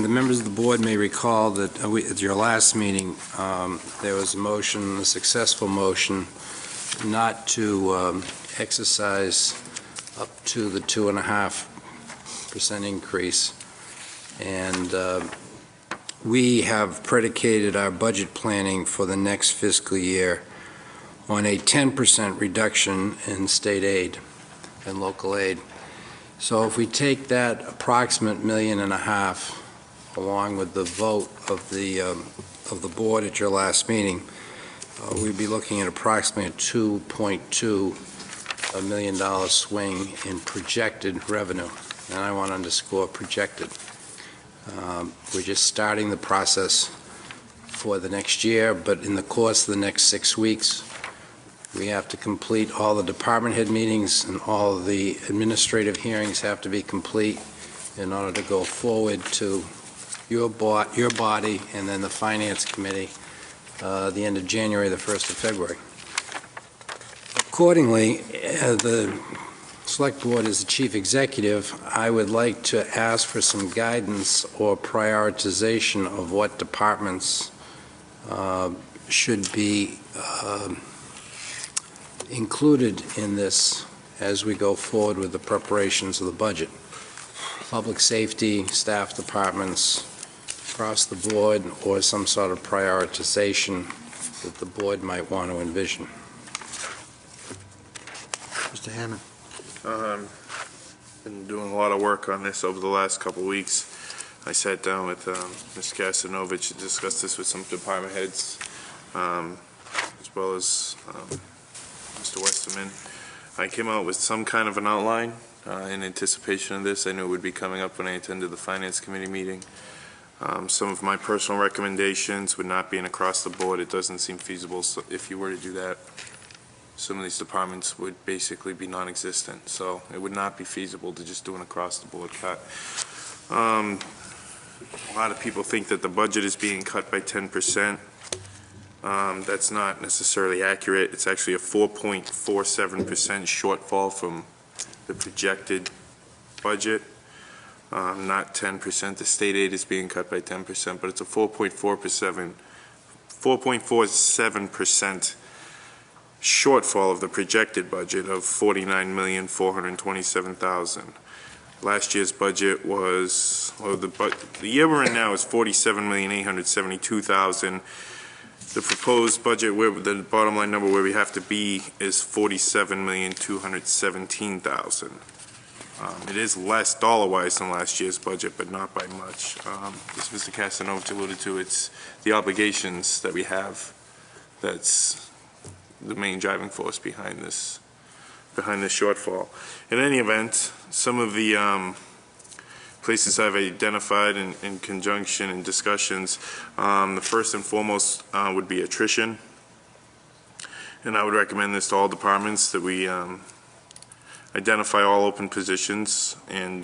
the members of the board may recall that at your last meeting, there was a motion, a successful motion, not to exercise up to the 2.5% increase. And we have predicated our budget planning for the next fiscal year on a 10% reduction in state aid and local aid. So if we take that approximate $1.5 million along with the vote of the board at your last meeting, we'd be looking at approximately a $2.2 million swing in projected revenue. And I want to underscore projected. We're just starting the process for the next year, but in the course of the next 6 weeks, we have to complete all the department head meetings, and all of the administrative hearings have to be complete in order to go forward to your body and then the finance committee the end of January, the 1st of February. Accordingly, the Select Board as the Chief Executive, I would like to ask for some guidance or prioritization of what departments should be included in this as we go forward with the preparations of the budget. Public safety, staff departments, across the board, or some sort of prioritization that the board might want to envision. Mr. Hammond. Been doing a lot of work on this over the last couple of weeks. I sat down with Ms. Kastanovich to discuss this with some department heads, as well as Mr. Westerman. I came out with some kind of an outline in anticipation of this. I knew it would be coming up when I attended the Finance Committee meeting. Some of my personal recommendations would not be an across the board. It doesn't seem feasible. So if you were to do that, some of these departments would basically be non-existent. So it would not be feasible to just do an across the board cut. A lot of people think that the budget is being cut by 10%. That's not necessarily accurate. It's actually a 4.47% shortfall from the projected budget. Not 10%. The state aid is being cut by 10%, but it's a 4.47% shortfall of the projected budget of $49,427,000. Last year's budget was, well, the year we're in now is $47,872,000. The proposed budget, where the bottom line number where we have to be, is $47,217,000. It is less dollar-wise than last year's budget, but not by much. As Mr. Castanovich alluded to, it's the obligations that we have that's the main driving force behind this shortfall. In any event, some of the places I've identified in conjunction and discussions, the first and foremost would be attrition, and I would recommend this to all departments, that we identify all open positions and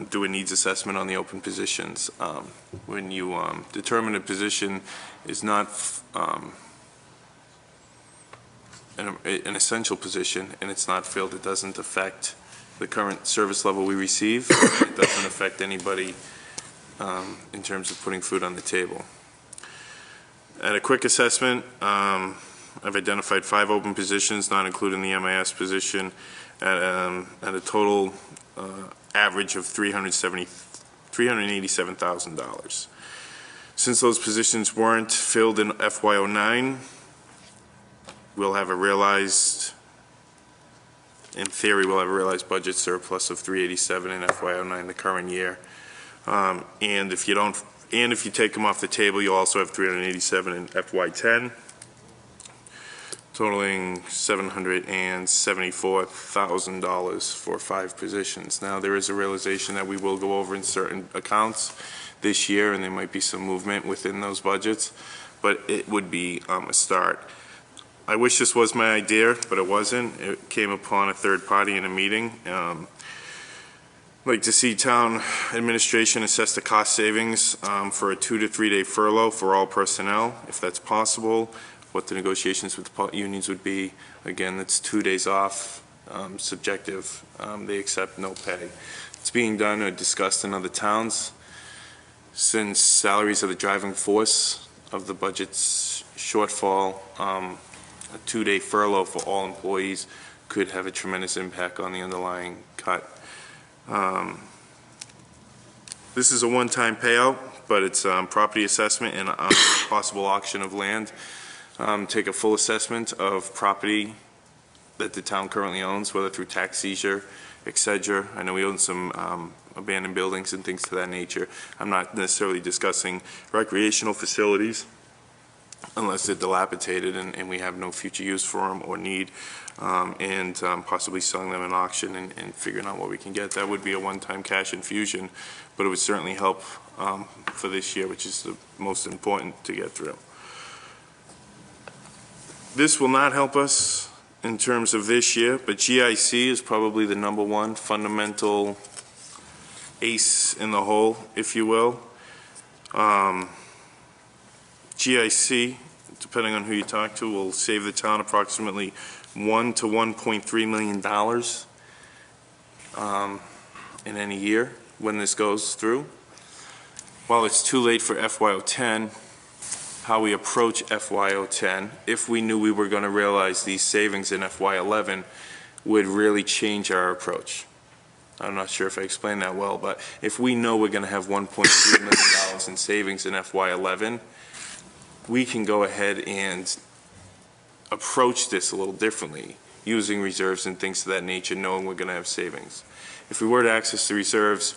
do a needs assessment on the open positions. When you determine a position is not an essential position and it's not filled, it doesn't affect the current service level we receive. It doesn't affect anybody in terms of putting food on the table. At a quick assessment, I've identified 5 open positions, not including the MIS position, at a total average of $387,000. Since those positions weren't filled in FY09, we'll have a realized, in theory, we'll have a realized budget surplus of $387 in FY09 the current year. And if you take them off the table, you'll also have $387 in FY10, totaling $774,000 for 5 positions. Now, there is a realization that we will go over in certain accounts this year, and there might be some movement within those budgets, but it would be a start. I wish this was my idea, but it wasn't. It came upon a third party in a meeting. I'd like to see town administration assess the cost savings for a 2 to 3 day furlough for all personnel, if that's possible, what the negotiations with the unions would be. Again, that's 2 days off, subjective. They accept no pay. It's being done or discussed in other towns. Since salaries are the driving force of the budget's shortfall, a 2 day furlough for all employees could have a tremendous impact on the underlying cut. This is a one-time payout, but it's property assessment and a possible auction of land. Take a full assessment of property that the town currently owns, whether through tax seizure, etc. I know we own some abandoned buildings and things to that nature. I'm not necessarily discussing recreational facilities unless they're dilapidated and we have no future use for them or need, and possibly selling them in auction and figuring out what we can get. That would be a one-time cash infusion, but it would certainly help for this year, which is the most important to get through. This will not help us in terms of this year, but GIC is probably the #1 fundamental ace in the hole, if you will. GIC, depending on who you talk to, will save the town approximately $1 to $1.3 million in any year when this goes through. While it's too late for FY10, how we approach FY10, if we knew we were going to realize these savings in FY11, would really change our approach. I'm not sure if I explained that well, but if we know we're going to have $1.3 million in savings in FY11, we can go ahead and approach this a little differently, using reserves and things of that nature, knowing we're going to have savings. If we were to access the reserves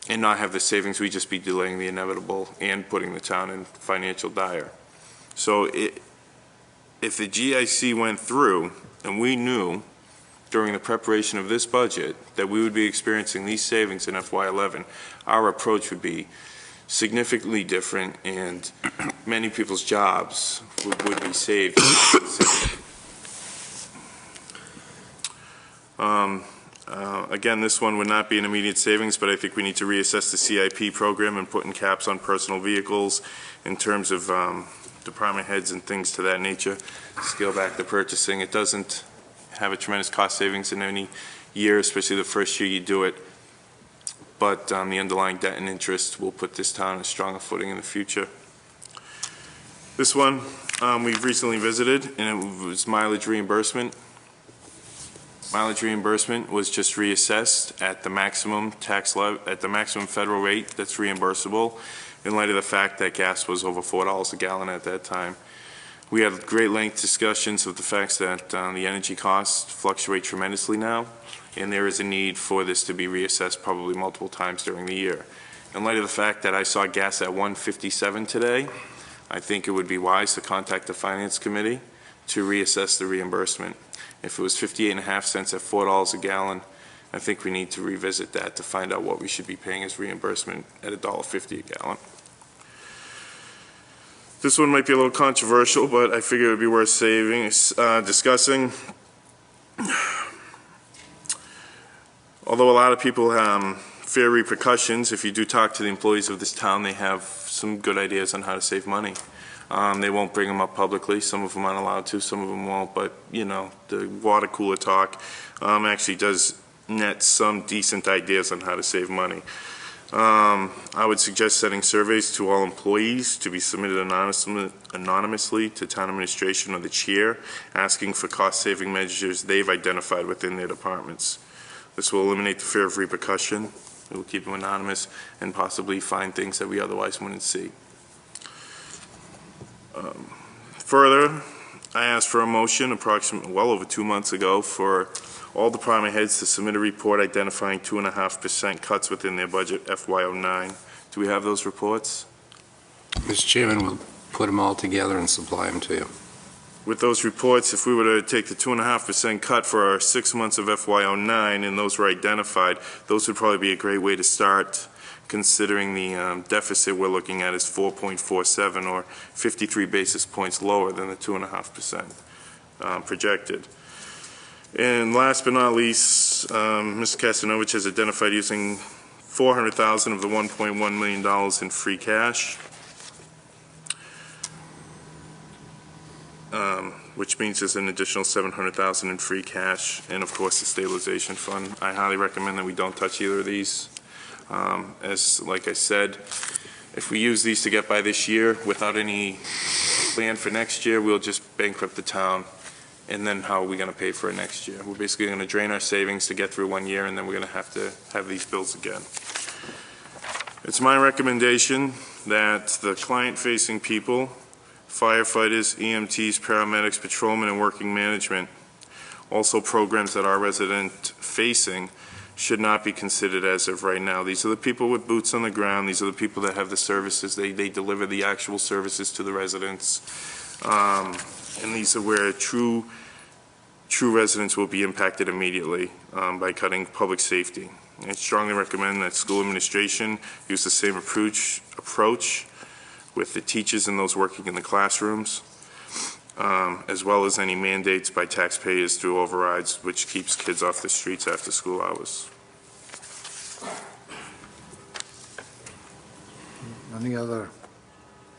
and not have the savings, we'd just be delaying the inevitable and putting the town in financial dire. So if the GIC went through and we knew during the preparation of this budget that we would be experiencing these savings in FY11, our approach would be significantly different, and many people's jobs would be saved. Again, this one would not be an immediate savings, but I think we need to reassess the CIP program and put in caps on personal vehicles in terms of department heads and things to that nature. Scale back the purchasing. It doesn't have a tremendous cost savings in any year, especially the first year you do it. But the underlying debt and interest will put this town on a stronger footing in the future. This one we've recently visited, and it was mileage reimbursement. Mileage reimbursement was just reassessed at the maximum at the maximum federal rate that's reimbursable, in light of the fact that gas was over $4 a gallon at that time. We had great length discussions of the fact that the energy costs fluctuate tremendously now, and there is a need for this to be reassessed probably multiple times during the year. In light of the fact that I saw gas at $1.57 today, I think it would be wise to contact the Finance Committee to reassess the reimbursement. If it was 58.5 cents at $4 a gallon, I think we need to revisit that to find out what we should be paying as reimbursement at $1.50 a gallon. This one might be a little controversial, but I figure it would be worth discussing. Although a lot of people fear repercussions, if you do talk to the employees of this town, they have some good ideas on how to save money. They won't bring them up publicly. Some of them aren't allowed to, some of them won't, but you know, the water cooler talk actually does net some decent ideas on how to save money. I would suggest setting surveys to all employees to be submitted anonymously to town administration or the chair, asking for cost-saving measures they've identified within their departments. This will eliminate the fear of repercussion. It will keep them anonymous and possibly find things that we otherwise wouldn't see. Further, I asked for a motion approximately well over 2 months ago for all department heads to submit a report identifying 2.5% cuts within their budget FY09. Do we have those reports? Mr. Chairman, we'll put them all together and supply them to you. With those reports, if we were to take the 2.5% cut for our 6 months of FY09 and those were identified, those would probably be a great way to start, considering the deficit we're looking at is 4.47 or 53 basis points lower than the 2.5% projected. And last but not least, Mr. Kastanovich has identified using $400,000 of the $1.1 million in free cash, which means there's an additional $700,000 in free cash, and of course the stabilization fund. I highly recommend that we don't touch either of these. As like I said, if we use these to get by this year without any plan for next year, we'll just bankrupt the town. And then how are we going to pay for it next year? We're basically going to drain our savings to get through 1 year, and then we're going to have these bills again. It's my recommendation that the client-facing people, firefighters, EMTs, paramedics, patrolmen, and working management, also programs that are resident-facing, should not be considered as of right now. These are the people with boots on the ground. These are the people that have the services. They deliver the actual services to the residents. And these are where true residents will be impacted immediately by cutting public safety. I strongly recommend that school administration use the same approach with the teachers and those working in the classrooms, as well as any mandates by taxpayers through overrides, which keeps kids off the streets after school hours. Any other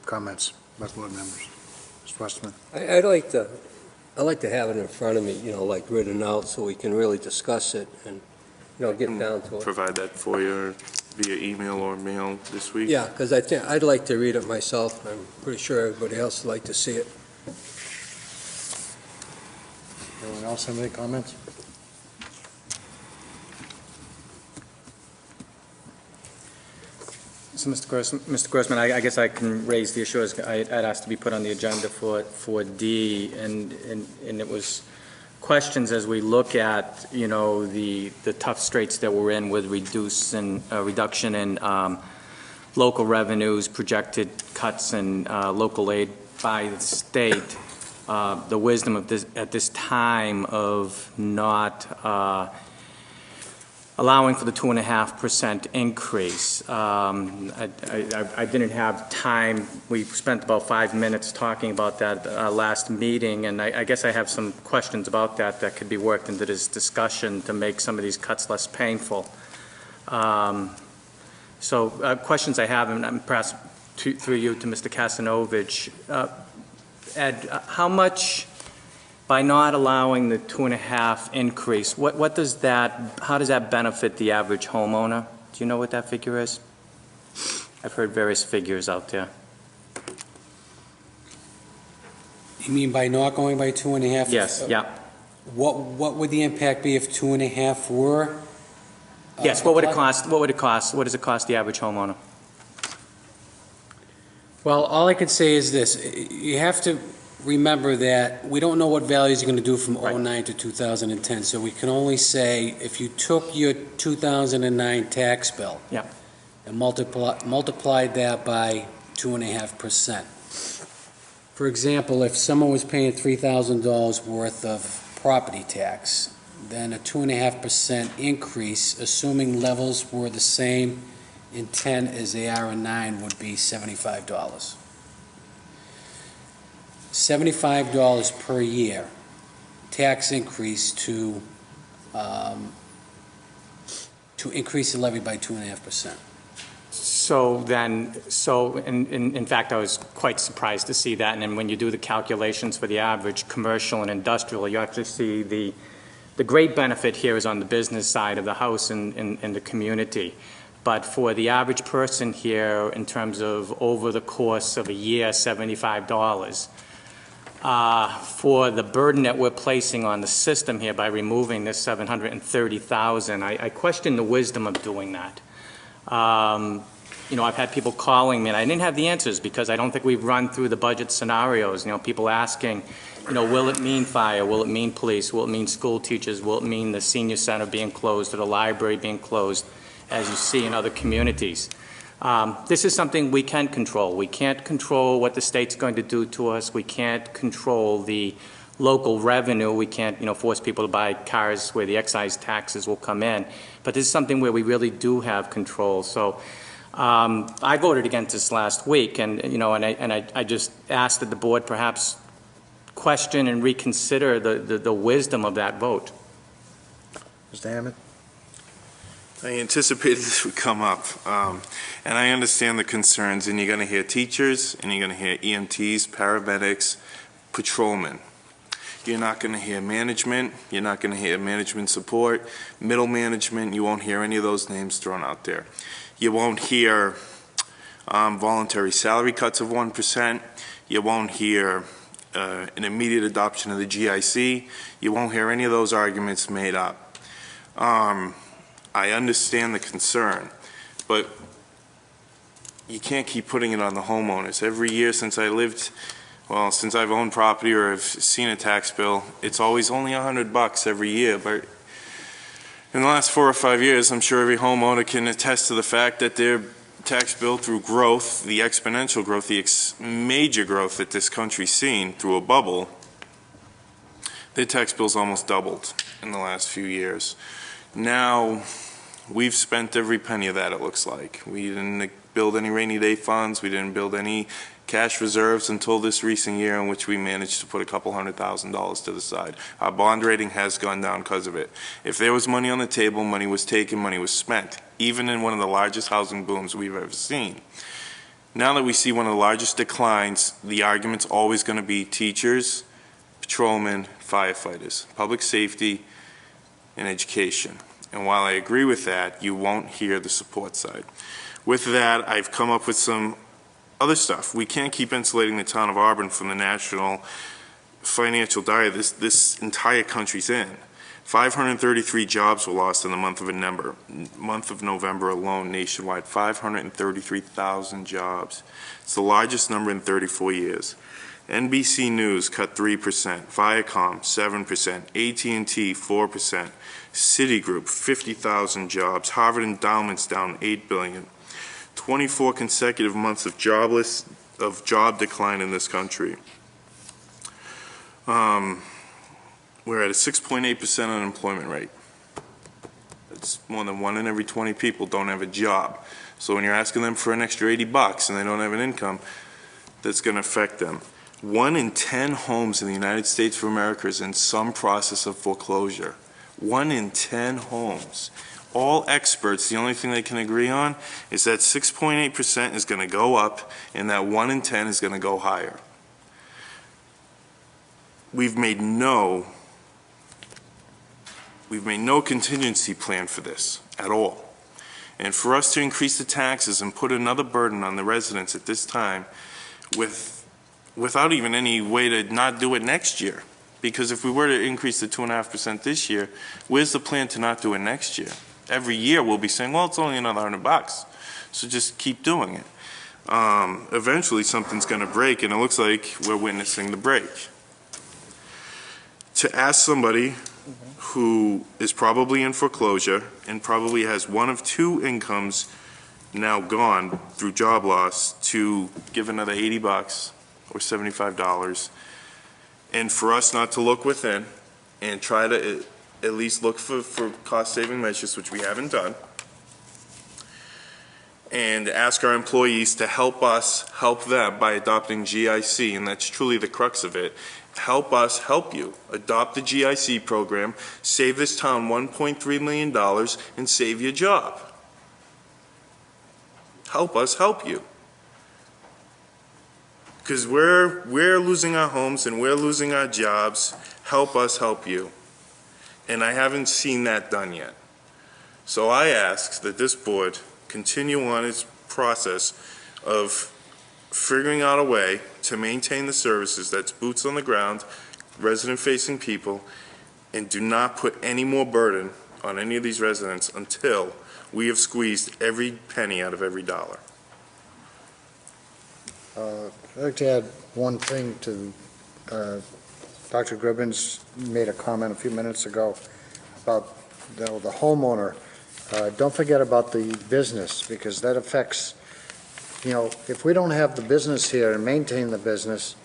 comments by board members? Mr. Mr. Westerman. I'd like to have it in front of me, like written out, so we can really discuss it and, get down to it. Provide that for you via email or mail this week? Yeah, because I'd like to read it myself. I'm pretty sure everybody else would like to see it. Anyone else have any comments? So, Mr. Grossman, I guess I can raise the issue as I'd asked to be put on the agenda for D, and it was questions as we look at, the tough straits that we're in with reduction in local revenues, projected cuts in local aid by the state, the wisdom of this at this time of not allowing for the 2.5% increase. I didn't have time. We spent about 5 minutes talking about that last meeting, and I guess I have some questions about that could be worked into this discussion to make some of these cuts less painful. Questions I have, and perhaps through you to Mr. Kasanovich. Ed, how much, by not allowing the 2.5 increase, how does that benefit the average homeowner? Do you know what that figure is? I've heard various figures out there. You mean by not going by 2.5? Yes, yeah. What would the impact be if 2.5 were? Yes, what would it cost? What would it cost? What does it cost the average homeowner? Well, all I could say is this. You have to remember that we don't know what values are going to do from 2009 to 2010. So we can only say if you took your 2009 tax bill and multiplied that by 2.5%. For example, if someone was paying $3,000 worth of property tax, then a 2.5% increase, assuming levels were the same in 10 as they are in 9, would be $75. $75 per year tax increase to increase the levy by 2.5%. In fact, I was quite surprised to see that. And then when you do the calculations for the average commercial and industrial, you actually see the great benefit here is on the business side of the house and the community. But for the average person here, in terms of over the course of a year, $75, for the burden that we're placing on the system here by removing this $730,000, I question the wisdom of doing that. I've had people calling me, and I didn't have the answers because I don't think we've run through the budget scenarios. People asking, will it mean fire? Will it mean police? Will it mean school teachers? Will it mean the senior center being closed or the library being closed, as you see in other communities? This is something we can control. We can't control what the state's going to do to us. We can't control the local revenue. We can't, force people to buy cars where the excise taxes will come in. But this is something where we really do have control. So I voted against this last week, and I just asked that the board perhaps question and reconsider the wisdom of that vote. Mr. Hammond? I anticipated this would come up, and I understand the concerns, and you're going to hear teachers, and you're going to hear EMTs, paramedics, patrolmen. You're not going to hear management, you're not going to hear management support, middle management, you won't hear any of those names thrown out there. You won't hear voluntary salary cuts of 1%, you won't hear an immediate adoption of the GIC, you won't hear any of those arguments made up. I understand the concern, but you can't keep putting it on the homeowners. Every year since since I've owned property or I've seen a tax bill, it's always only $100 every year. But in the last 4 or 5 years, I'm sure every homeowner can attest to the fact that their tax bill, through growth, the exponential growth, the major growth that this country's seen through a bubble, their tax bill's almost doubled in the last few years. Now, we've spent every penny of that, it looks like. We didn't build any rainy day funds. We didn't build any cash reserves until this recent year, in which we managed to put a couple $100,000 to the side. Our bond rating has gone down because of it. If there was money on the table, money was taken, money was spent, even in one of the largest housing booms we've ever seen. Now that we see one of the largest declines, the argument's always going to be teachers, patrolmen, firefighters, public safety, and education. And while I agree with that, you won't hear the support side. With that, I've come up with some other stuff. We can't keep insulating the town of Auburn from the national financial dire this entire country's in. 533 jobs were lost in the month of November alone nationwide. 533,000 jobs. It's the largest number in 34 years. NBC News cut 3%, Viacom 7%, AT&T 4%, Citigroup 50,000 jobs, Harvard Endowment's down $8 billion. 24 consecutive months of job decline in this country. We're at a 6.8% unemployment rate. That's more than 1 in every 20 people don't have a job. So when you're asking them for an extra $80 and they don't have an income, that's going to affect them. 1 in 10 homes in the United States of America is in some process of foreclosure. 1 in 10 homes. All experts, the only thing they can agree on is that 6.8% is going to go up and that 1 in 10 is going to go higher. We've made no contingency plan for this at all. And for us to increase the taxes and put another burden on the residents at this time without even any way to not do it next year. Because if we were to increase the 2.5% this year, where's the plan to not do it next year? Every year we'll be saying, well, it's only another $100, so just keep doing it. Eventually something's going to break, and it looks like we're witnessing the break. To ask somebody who is probably in foreclosure and probably has one of 2 incomes now gone through job loss to give another $80 or $75, and for us not to look within and try to at least look for cost-saving measures, which we haven't done, and ask our employees to help us help them by adopting GIC, and that's truly the crux of it. Help us help you. Adopt the GIC program, save this town $1.3 million, and save your job. Help us help you. Because we're losing our homes and we're losing our jobs. Help us help you. And I haven't seen that done yet. So I ask that this board continue on its process of figuring out a way to maintain the services that's boots on the ground, resident-facing people, and do not put any more burden on any of these residents until we have squeezed every penny out of every dollar. I'd like to add one thing to Dr. Gribbins made a comment a few minutes ago about the homeowner. Don't forget about the business, because that affects, if we don't have the business here and maintain the business,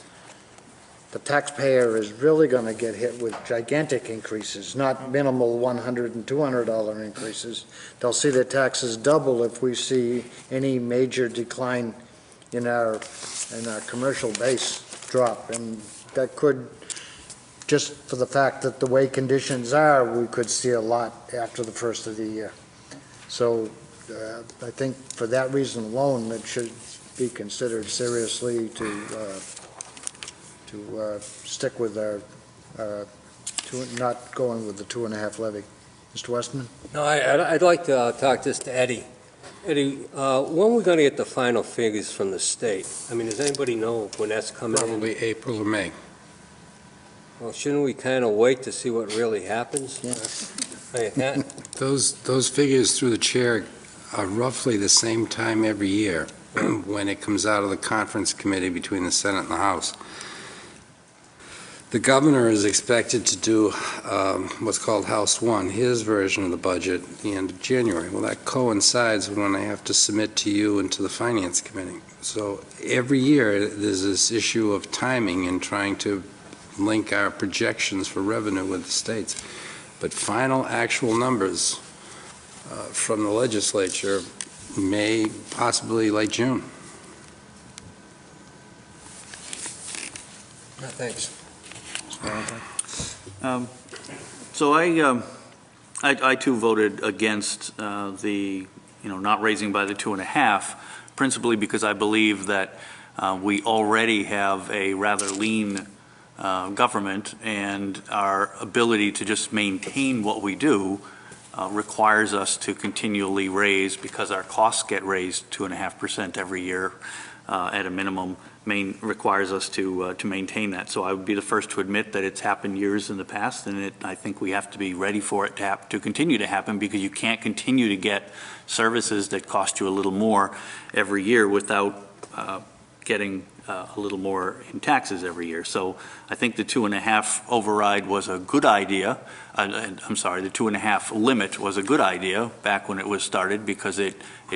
the taxpayer is really going to get hit with gigantic increases, not minimal $100 and $200 increases. They'll see their taxes double if we see any major decline in our commercial base drop, and that could, just for the fact that the way conditions are, we could see a lot after the first of the year. So I think for that reason alone, it should be considered seriously to stick with our not going with the 2.5 levy. Mr. Westman? No, I'd like to talk this to Eddie. Eddie, when are we going to get the final figures from the state? I mean, does anybody know when that's coming in? Probably April or May. Well, shouldn't we kind of wait to see what really happens? Yeah. Those figures through the chair are roughly the same time every year when it comes out of the conference committee between the Senate and the House. The governor is expected to do what's called House 1, his version of the budget, at the end of January. Well, that coincides with when I have to submit to you and to the Finance Committee. So every year there's this issue of timing and trying to link our projections for revenue with the states. But final actual numbers from the legislature may possibly late June. Thanks. So I too voted against the, not raising by the 2.5%, principally because I believe that we already have a rather lean government, and our ability to just maintain what we do requires us to continually raise, because our costs get raised 2.5% every year at a minimum, requires us to maintain that. So I would be the first to admit that it's happened years in the past, and I think we have to be ready for it to continue to happen, because you can't continue to get services that cost you a little more every year without getting a little more in taxes every year. So I think the 2.5 override was a good idea. I'm sorry, the 2.5 limit was a good idea back when it was started, because it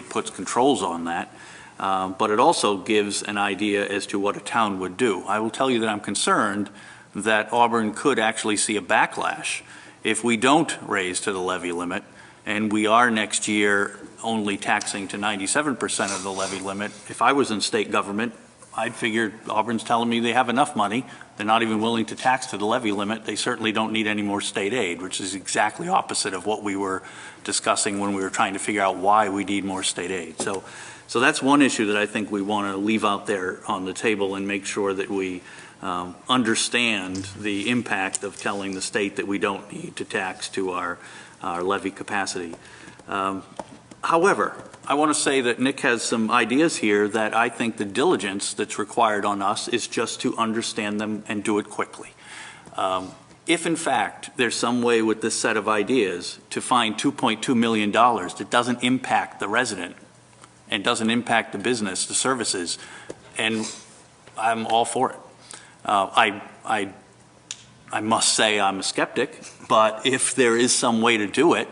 puts controls on that. But it also gives an idea as to what a town would do. I will tell you that I'm concerned that Auburn could actually see a backlash if we don't raise to the levy limit, and we are next year only taxing to 97% of the levy limit. If I was in state government, I'd figure Auburn's telling me they have enough money. They're not even willing to tax to the levy limit. They certainly don't need any more state aid, which is exactly opposite of what we were discussing when we were trying to figure out why we need more state aid. So that's one issue that I think we want to leave out there on the table, and make sure that we understand the impact of telling the state that we don't need to tax to our levy capacity. However, I want to say that Nick has some ideas here that I think the diligence that's required on us is just to understand them and do it quickly. If in fact there's some way with this set of ideas to find $2.2 million that doesn't impact the resident and doesn't impact the business, the services, and I'm all for it. I must say I'm a skeptic, but if there is some way to do it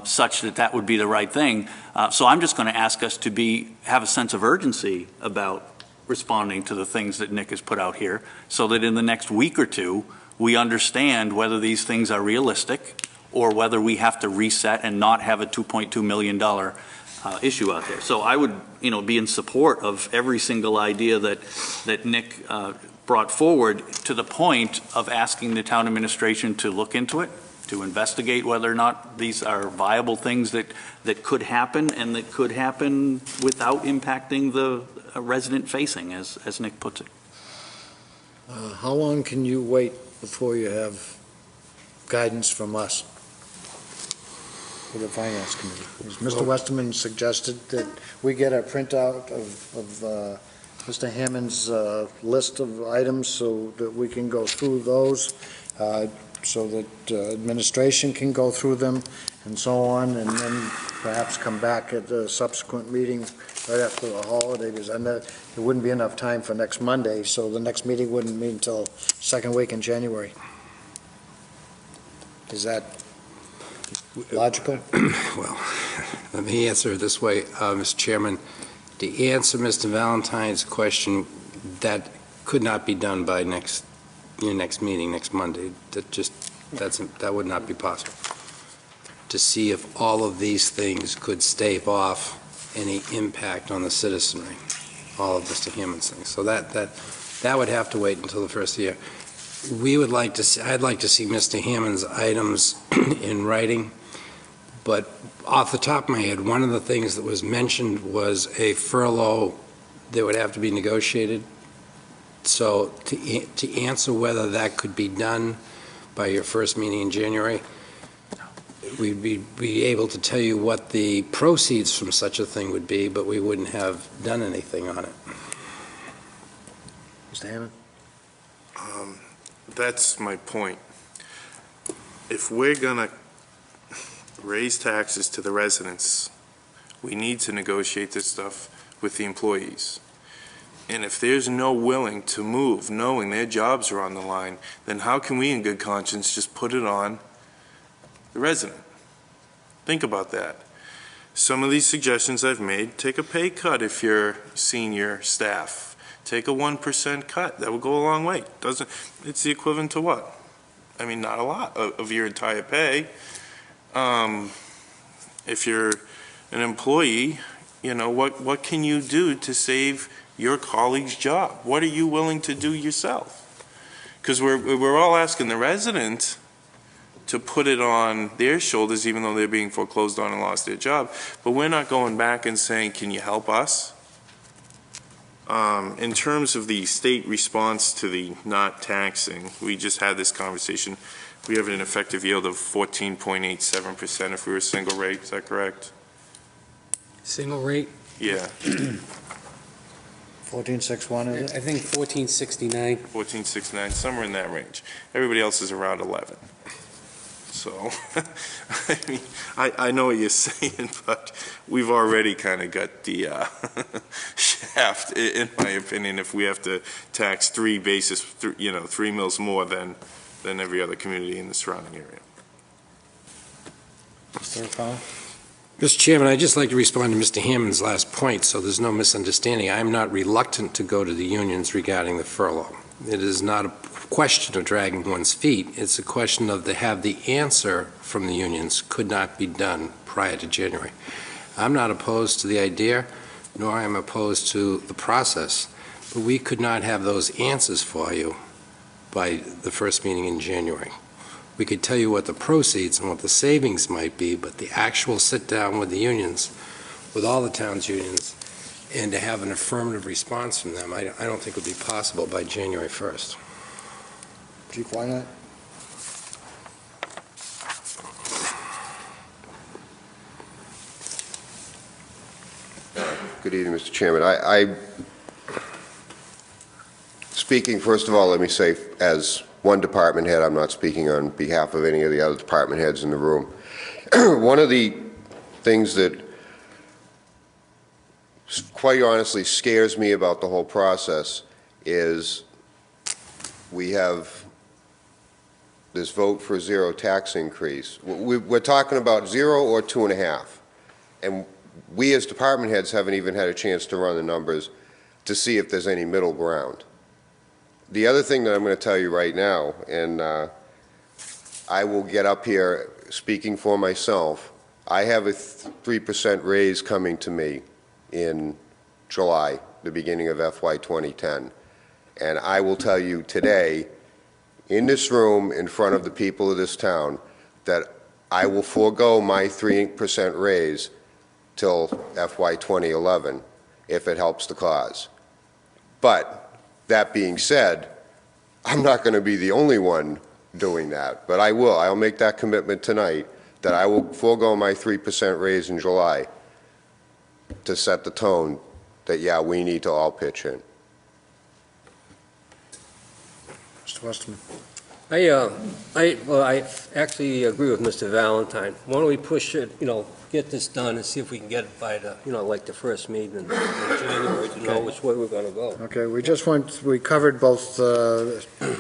such that that would be the right thing, so I'm just going to ask us to have a sense of urgency about responding to the things that Nick has put out here, so that in the next week or two we understand whether these things are realistic or whether we have to reset and not have a $2.2 million issue out there. So I would, be in support of every single idea that Nick brought forward, to the point of asking the town administration to look into it, to investigate whether or not these are viable things that could happen, and that could happen without impacting the resident facing, as Nick puts it. How long can you wait before you have guidance from us for the Finance Committee? As Mr. Westerman suggested, that we get a printout of Mr. Hammond's list of items, so that we can go through those, so that administration can go through them and so on, and then perhaps come back at the subsequent meeting right after the holiday, because I know there wouldn't be enough time for next Monday, so the next meeting wouldn't meet until second week in January. Is that logical? Well, let me answer it this way, Mr. Chairman. To answer Mr. Valentine's question, that could not be done by your next meeting, next Monday. That would not be possible. To see if all of these things could stave off any impact on the citizenry, all of Mr. Hammond's things. So that would have to wait until the first year. I'd like to see Mr. Hammond's items in writing, but off the top of my head, one of the things that was mentioned was a furlough that would have to be negotiated. So to answer whether that could be done by your first meeting in January, we'd be able to tell you what the proceeds from such a thing would be, but we wouldn't have done anything on it. Mr. Hammond? That's my point. If we're going to raise taxes to the residents, we need to negotiate this stuff with the employees. And if there's no willing to move, knowing their jobs are on the line, then how can we in good conscience just put it on the resident? Think about that. Some of these suggestions I've made, take a pay cut if you're senior staff. Take a 1% cut. That would go a long way. It's the equivalent to what? I mean, not a lot of your entire pay. If you're an employee, what can you do to save your colleague's job? What are you willing to do yourself? Because we're all asking the resident to put it on their shoulders, even though they're being foreclosed on and lost their job. But we're not going back and saying, can you help us? In terms of the state response to the not taxing, we just had this conversation. We have an effective yield of 14.87% if we were single rate. Is that correct? Single rate? Yeah. 14.61, is it? I think 1469. 14.69, somewhere in that range. Everybody else is around 11. So, I mean, I know what you're saying, but we've already kind of got the shaft, in my opinion, if we have to tax 3 mills more than every other community in the surrounding area. Mr. O'Connell? Mr. Chairman, I'd just like to respond to Mr. Hammond's last point, so there's no misunderstanding. I'm not reluctant to go to the unions regarding the furlough. It is not a question of dragging one's feet. It's a question of the answer from the unions could not be done prior to January. I'm not opposed to the idea, nor am I opposed to the process, but we could not have those answers for you by the first meeting in January. We could tell you what the proceeds and what the savings might be, but the actual sit down with the unions, with all the town's unions, and to have an affirmative response from them, I don't think would be possible by January 1st. Chief, why not? Good evening, Mr. Chairman. Speaking, first of all, let me say, as one department head, I'm not speaking on behalf of any of the other department heads in the room. One of the things that quite honestly scares me about the whole process is we have this vote for 0 tax increase. We're talking about 0 or 2.5, and we as department heads haven't even had a chance to run the numbers to see if there's any middle ground. The other thing that I'm going to tell you right now, and I will get up here speaking for myself, I have a 3% raise coming to me in July, the beginning of FY 2010. And I will tell you today, in this room, in front of the people of this town, that I will forego my 3% raise till FY 2011 if it helps the cause. But that being said, I'm not going to be the only one doing that, but I will. I'll make that commitment tonight that I will forego my 3% raise in July to set the tone that, yeah, we need to all pitch in. Mr. Westerman? I actually agree with Mr. Valentine. Why don't we push it, get this done and see if we can get it by the, like the first meeting in January to know which way we're going to go. Okay, we covered both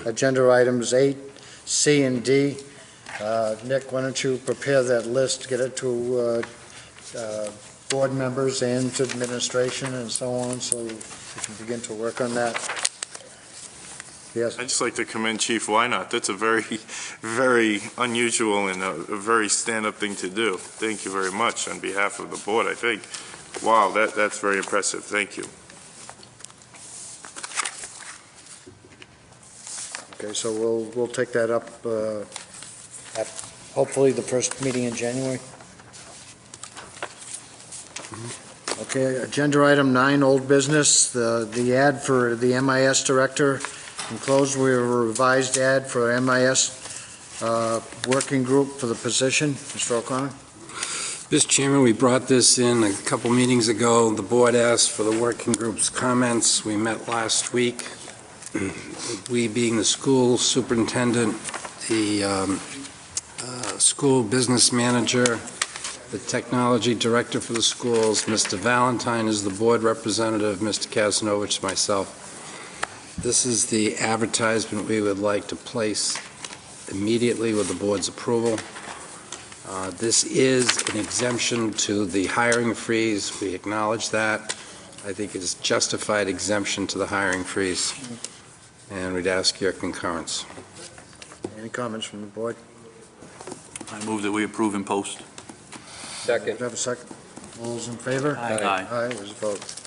agenda items 8, C, and D. Nick, why don't you prepare that list, get it to board members and to administration and so on, so we can begin to work on that. Yes. I'd just like to commend Chief Wynot. That's a very, very unusual and a very stand-up thing to do. Thank you very much on behalf of the board, I think. Wow, that's very impressive. Thank you. Okay, so we'll take that up at hopefully the first meeting in January. Okay, agenda item 9, old business, the ad for the MIS director. Enclosed, we have a revised ad for MIS working group for the position. Mr. O'Connor? Mr. Chairman, we brought this in a couple meetings ago. The board asked for the working group's comments. We met last week. We being the school superintendent, the school business manager, the technology director for the schools, Mr. Valentine is the board representative, Mr. Kazanovich, myself. This is the advertisement we would like to place immediately with the board's approval. This is an exemption to the hiring freeze. We acknowledge that. I think it is justified exemption to the hiring freeze, and we'd ask your concurrence. Any comments from the board? I move that we approve and post. Second. Do I have a second? All those in favor? Aye. Aye. Aye, there's a vote.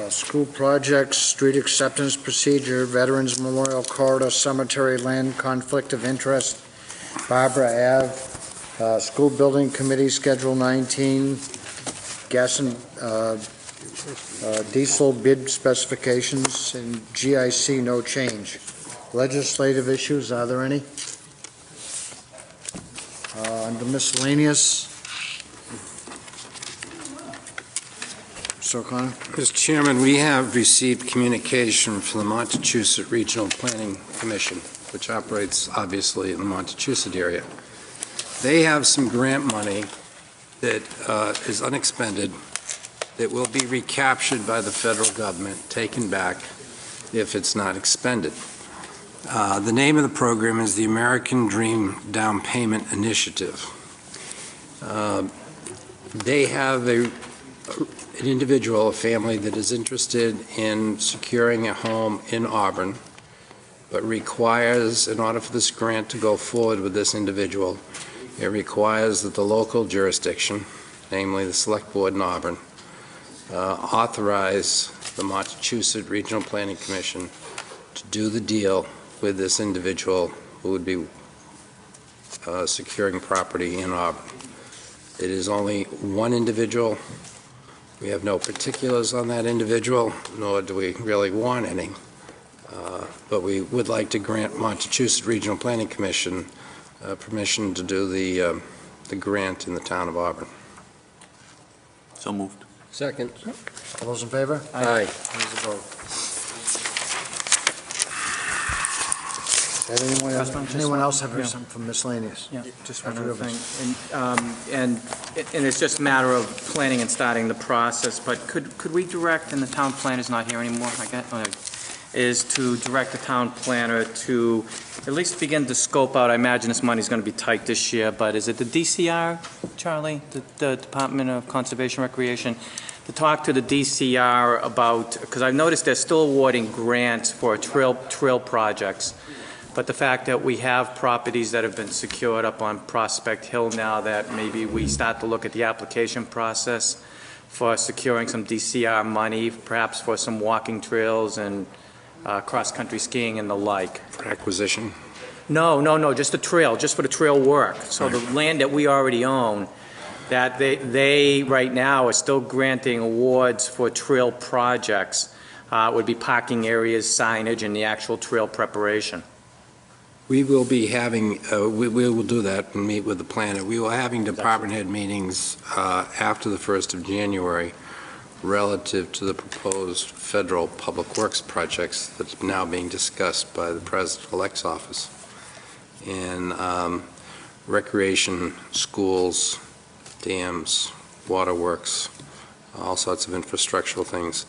School projects, street acceptance procedure, Veterans Memorial Corridor, Cemetery Land, Conflict of Interest, Barbara Ave, School Building Committee, Schedule 19, gas and diesel bid specifications, and GIC, no change. Legislative issues, are there any? Under miscellaneous, Mr. O'Connor? Mr. Chairman, we have received communication from the Montechusett Regional Planning Commission, which operates obviously in the Montechusett area. They have some grant money that is unexpended that will be recaptured by the federal government, taken back if it's not expended. The name of the program is the American Dream Down Payment Initiative. They have an individual, a family that is interested in securing a home in Auburn, but requires, in order for this grant to go forward with this individual, it requires that the local jurisdiction, namely the Select Board in Auburn, authorize the Montechusett Regional Planning Commission to do the deal with this individual who would be securing property in Auburn. It is only one individual. We have no particulars on that individual, nor do we really want any. But we would like to grant Montechusett Regional Planning Commission permission to do the grant in the town of Auburn. So moved. Second. All those in favor? Aye. There's a vote. Anyone else have something from miscellaneous? Yeah, just one other thing. And it's just a matter of planning and starting the process, but could we direct, and the town planner's not here anymore, I guess, is to direct the town planner to at least begin to scope out, I imagine this money's going to be tight this year, but is it the DCR, Charlie, the Department of Conservation Recreation, to talk to the DCR about, because I've noticed they're still awarding grants for trail projects. But the fact that we have properties that have been secured up on Prospect Hill now, that maybe we start to look at the application process for securing some DCR money, perhaps for some walking trails and cross-country skiing and the like. For acquisition? No, just the trail, just for the trail work. So the land that we already own, that they right now are still granting awards for trail projects, would be parking areas, signage, and the actual trail preparation. We will be having, we will do that and meet with the planner. We will having department head meetings after the 1st of January relative to the proposed federal public works projects that's now being discussed by the President-elect's office. And recreation, schools, dams, waterworks, all sorts of infrastructural things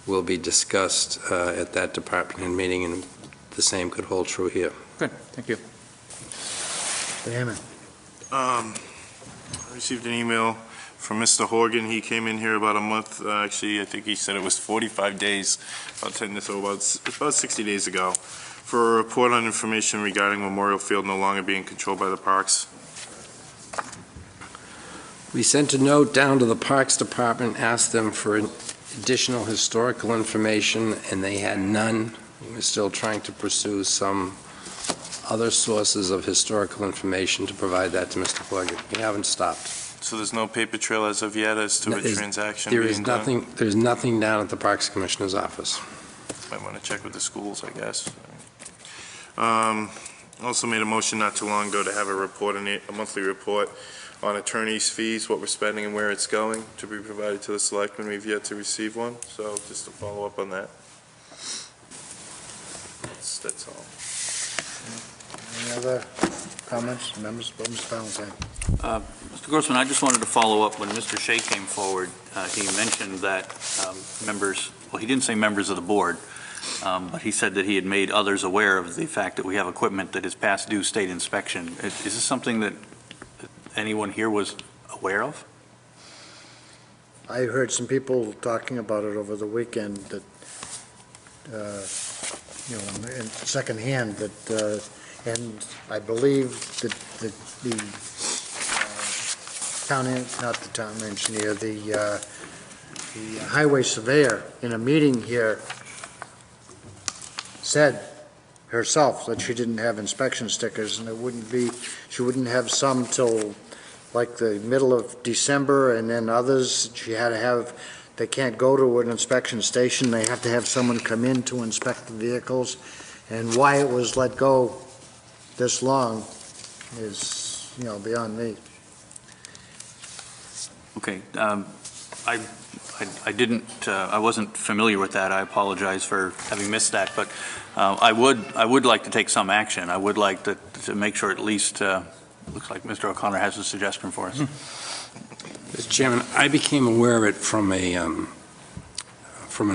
will be discussed at that department head meeting, and the same could hold true here. Good, thank you. Hammond. I received an email from Mr. Horgan. He came in here about a month, actually, I think he said it was 45 days, about 60 days ago, for a report on information regarding Memorial Field no longer being controlled by the parks. We sent a note down to the Parks Department, asked them for additional historical information, and they had none. We're still trying to pursue some other sources of historical information to provide that to Mr. Horgan. We haven't stopped. So there's no paper trail as of yet as to a transaction being done? There's nothing down at the Parks Commissioner's office. Might want to check with the schools, I guess. Also made a motion not too long ago to have a monthly report on attorney's fees, what we're spending and where it's going, to be provided to the selectmen. We've yet to receive one, so just to follow up on that. That's all. Any other comments, members? Mr. Valentine. Mr. Grossman, I just wanted to follow up. When Mr. Shea came forward, he mentioned that members, well, he didn't say members of the board, but he said that he had made others aware of the fact that we have equipment that is past due state inspection. Is this something that anyone here was aware of? I heard some people talking about it over the weekend that, in secondhand, that, and I believe that the not the town engineer, the the highway surveyor in a meeting here said herself that she didn't have inspection stickers, and she wouldn't have some till like the middle of December, and then others she had to have. They can't go to an inspection station. They have to have someone come in to inspect the vehicles. And why it was let go this long is, beyond me. Okay, I didn't, I wasn't familiar with that. I apologize for having missed that, but I would like to take some action. I would like to make sure at least, looks like Mr. O'Connor has a suggestion for us. Mr. Chairman, I became aware of it from an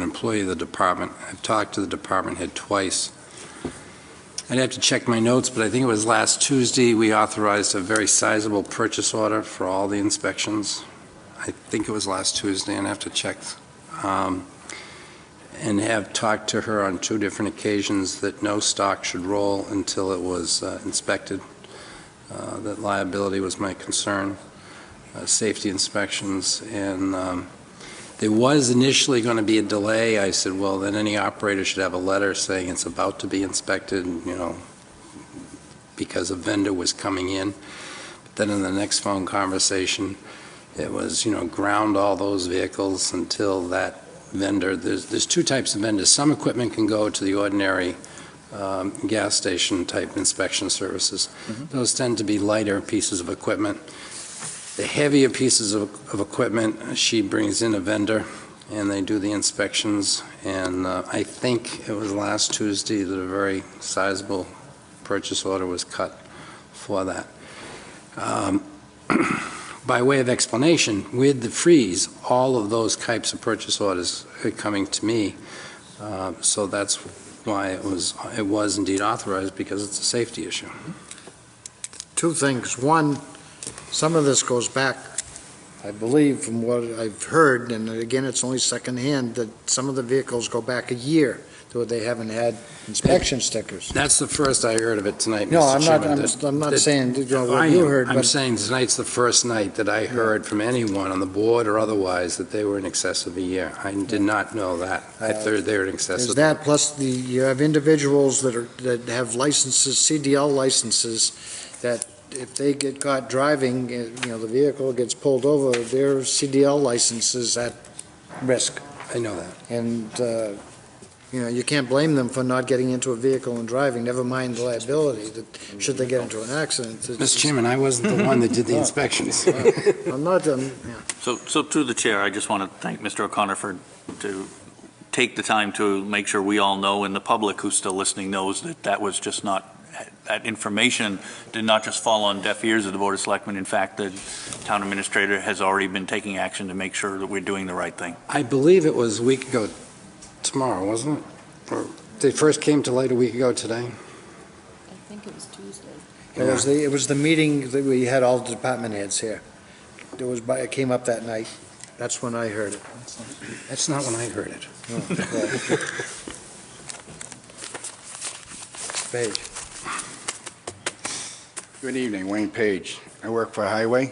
employee of the department. I've talked to the department head twice. I'd have to check my notes, but I think it was last Tuesday we authorized a very sizable purchase order for all the inspections. I think it was last Tuesday, and I have to check. And have talked to her on 2 different occasions that no stock should roll until it was inspected. That liability was my concern, safety inspections, and there was initially going to be a delay. I said, well, then any operator should have a letter saying it's about to be inspected, because a vendor was coming in. But then in the next phone conversation, it was, ground all those vehicles until that vendor, there's 2 types of vendors. Some equipment can go to the ordinary gas station type inspection services. Those tend to be lighter pieces of equipment. The heavier pieces of equipment, she brings in a vendor and they do the inspections. And I think it was last Tuesday that a very sizable purchase order was cut for that. By way of explanation, with the freeze, all of those types of purchase orders are coming to me. So that's why it was indeed authorized, because it's a safety issue. 2 things. One, some of this goes back, I believe, from what I've heard, and again, it's only secondhand, that some of the vehicles go back a year, though they haven't had inspection stickers. That's the first I heard of it tonight, Mr. No, Chairman. I'm not saying what you heard. I'm saying tonight's the first night that I heard from anyone on the board or otherwise that they were in excess of a year. I did not know that. I thought they were in excess of. There's that, plus you have individuals that have licenses, CDL licenses, that if they get caught driving, the vehicle gets pulled over, their CDL license is at risk. I know that. And, you can't blame them for not getting into a vehicle and driving, never mind the liability, that should they get into an accident. Mr. Chairman, I wasn't the one that did the inspections. I'm not, So through the chair, I just want to thank Mr. O'Connor to take the time to make sure we all know, and the public who's still listening knows, that was just not, that information did not just fall on deaf ears of the Board of Selectmen. In fact, the town administrator has already been taking action to make sure that we're doing the right thing. I believe it was a week ago tomorrow, wasn't it? Or they first came to light a week ago today? I think it was Tuesday. it was the meeting that we had all the department heads here. It came up that night. That's when I heard it. That's not when I heard it. Page. Good evening, Wayne Page. I work for Highway.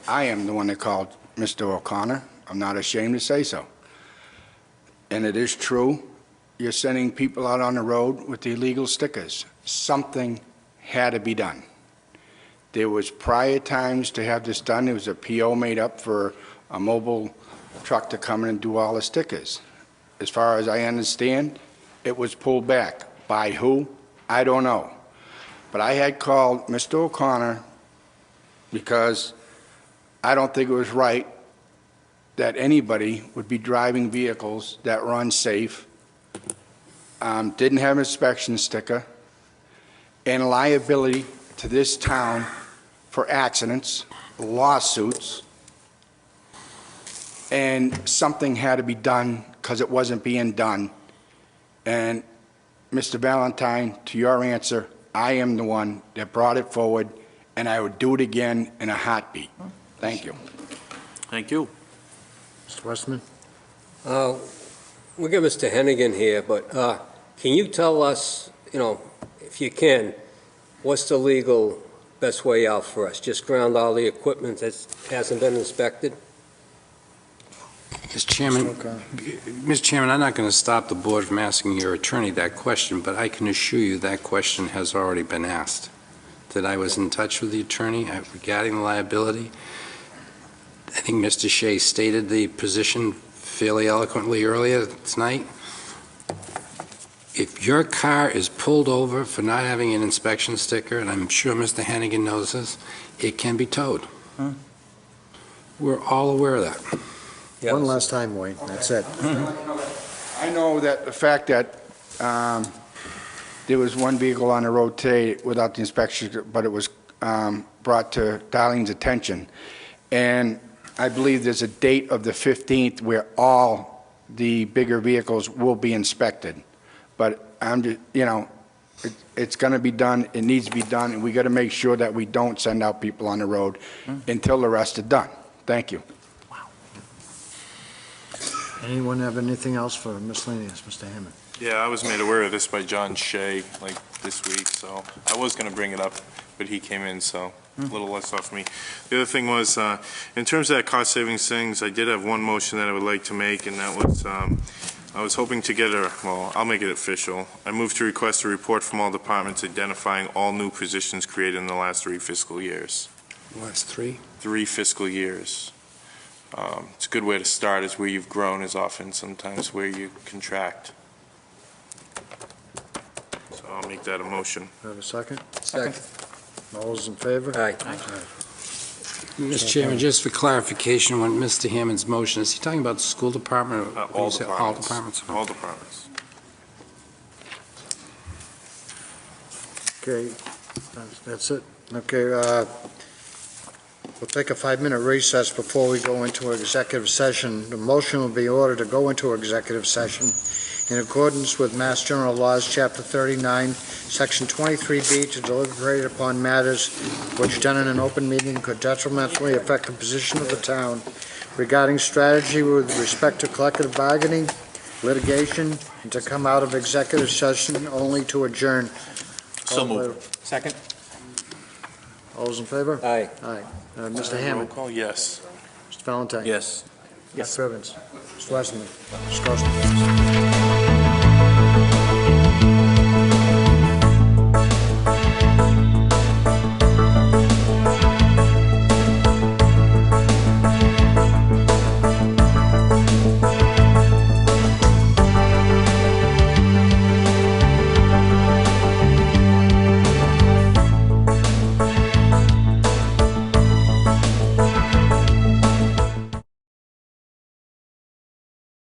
I am the one that called Mr. O'Connor. I'm not ashamed to say so. And it is true, you're sending people out on the road with the illegal stickers. Something had to be done. There was prior times to have this done. There was a PO made up for a mobile truck to come in and do all the stickers. As far as I understand, it was pulled back. By who? I don't know. But I had called Mr. O'Connor because I don't think it was right that anybody would be driving vehicles that were unsafe, didn't have an inspection sticker, and liability to this town for accidents, lawsuits, and something had to be done because it wasn't being done. And Mr. Valentine, to your answer, I am the one that brought it forward, and I would do it again in a heartbeat. Thank you. Thank you. Mr. Westman? We'll get Mr. Hennigan here, but can you tell us, if you can, what's the legal best way out for us? Just ground all the equipment that hasn't been inspected? Mr. Chairman, I'm not going to stop the board from asking your attorney that question, but I can assure you that question has already been asked. That I was in touch with the attorney regarding the liability. I think Mr. Shea stated the position fairly eloquently earlier tonight. If your car is pulled over for not having an inspection sticker, and I'm sure Mr. Hannigan knows this, it can be towed. We're all aware of that. One last time, Wayne, that's it. I know that the fact that there was one vehicle on the road today without the inspection, but it was brought to Darlene's attention. And I believe there's a date of the 15th where all the bigger vehicles will be inspected. But I'm just, it's going to be done, it needs to be done, and we got to make sure that we don't send out people on the road until the rest are done. Thank you. Anyone have anything else for miscellaneous, Mr. Hammond? Yeah, I was made aware of this by John Shea, like, this week, so I was going to bring it up, but he came in, so a little less off me. The other thing was, in terms of that cost savings things, I did have one motion that I would like to make, and that was, I was hoping to get I'll make it official. I move to request a report from all departments identifying all new positions created in the last 3 fiscal years. Last 3? 3 fiscal years. It's a good way to start, is where you've grown is often sometimes where you contract. So I'll make that a motion. Have a second? Second. All those in favor? Aye. Mr. Chairman, just for clarification, when Mr. Hammond's motion, is he talking about the school department? Or All you said departments. All departments? All departments. Okay, that's it. Okay, we'll take a 5-minute recess before we go into executive session. The motion will be ordered to go into executive session in accordance with Mass General Laws, Chapter 39, Section 23B, to deliberate upon matters which done in an open meeting could detrimentally affect the position of the town regarding strategy with respect to collective bargaining, litigation, and to come out of executive session only to adjourn. So moved. Second. All those in favor? Aye. Aye. Mr. Hammond? Roll call, yes. Mr. Valentine? Yes. Mr. Bivens? Mr. Weston? Mr. Constable?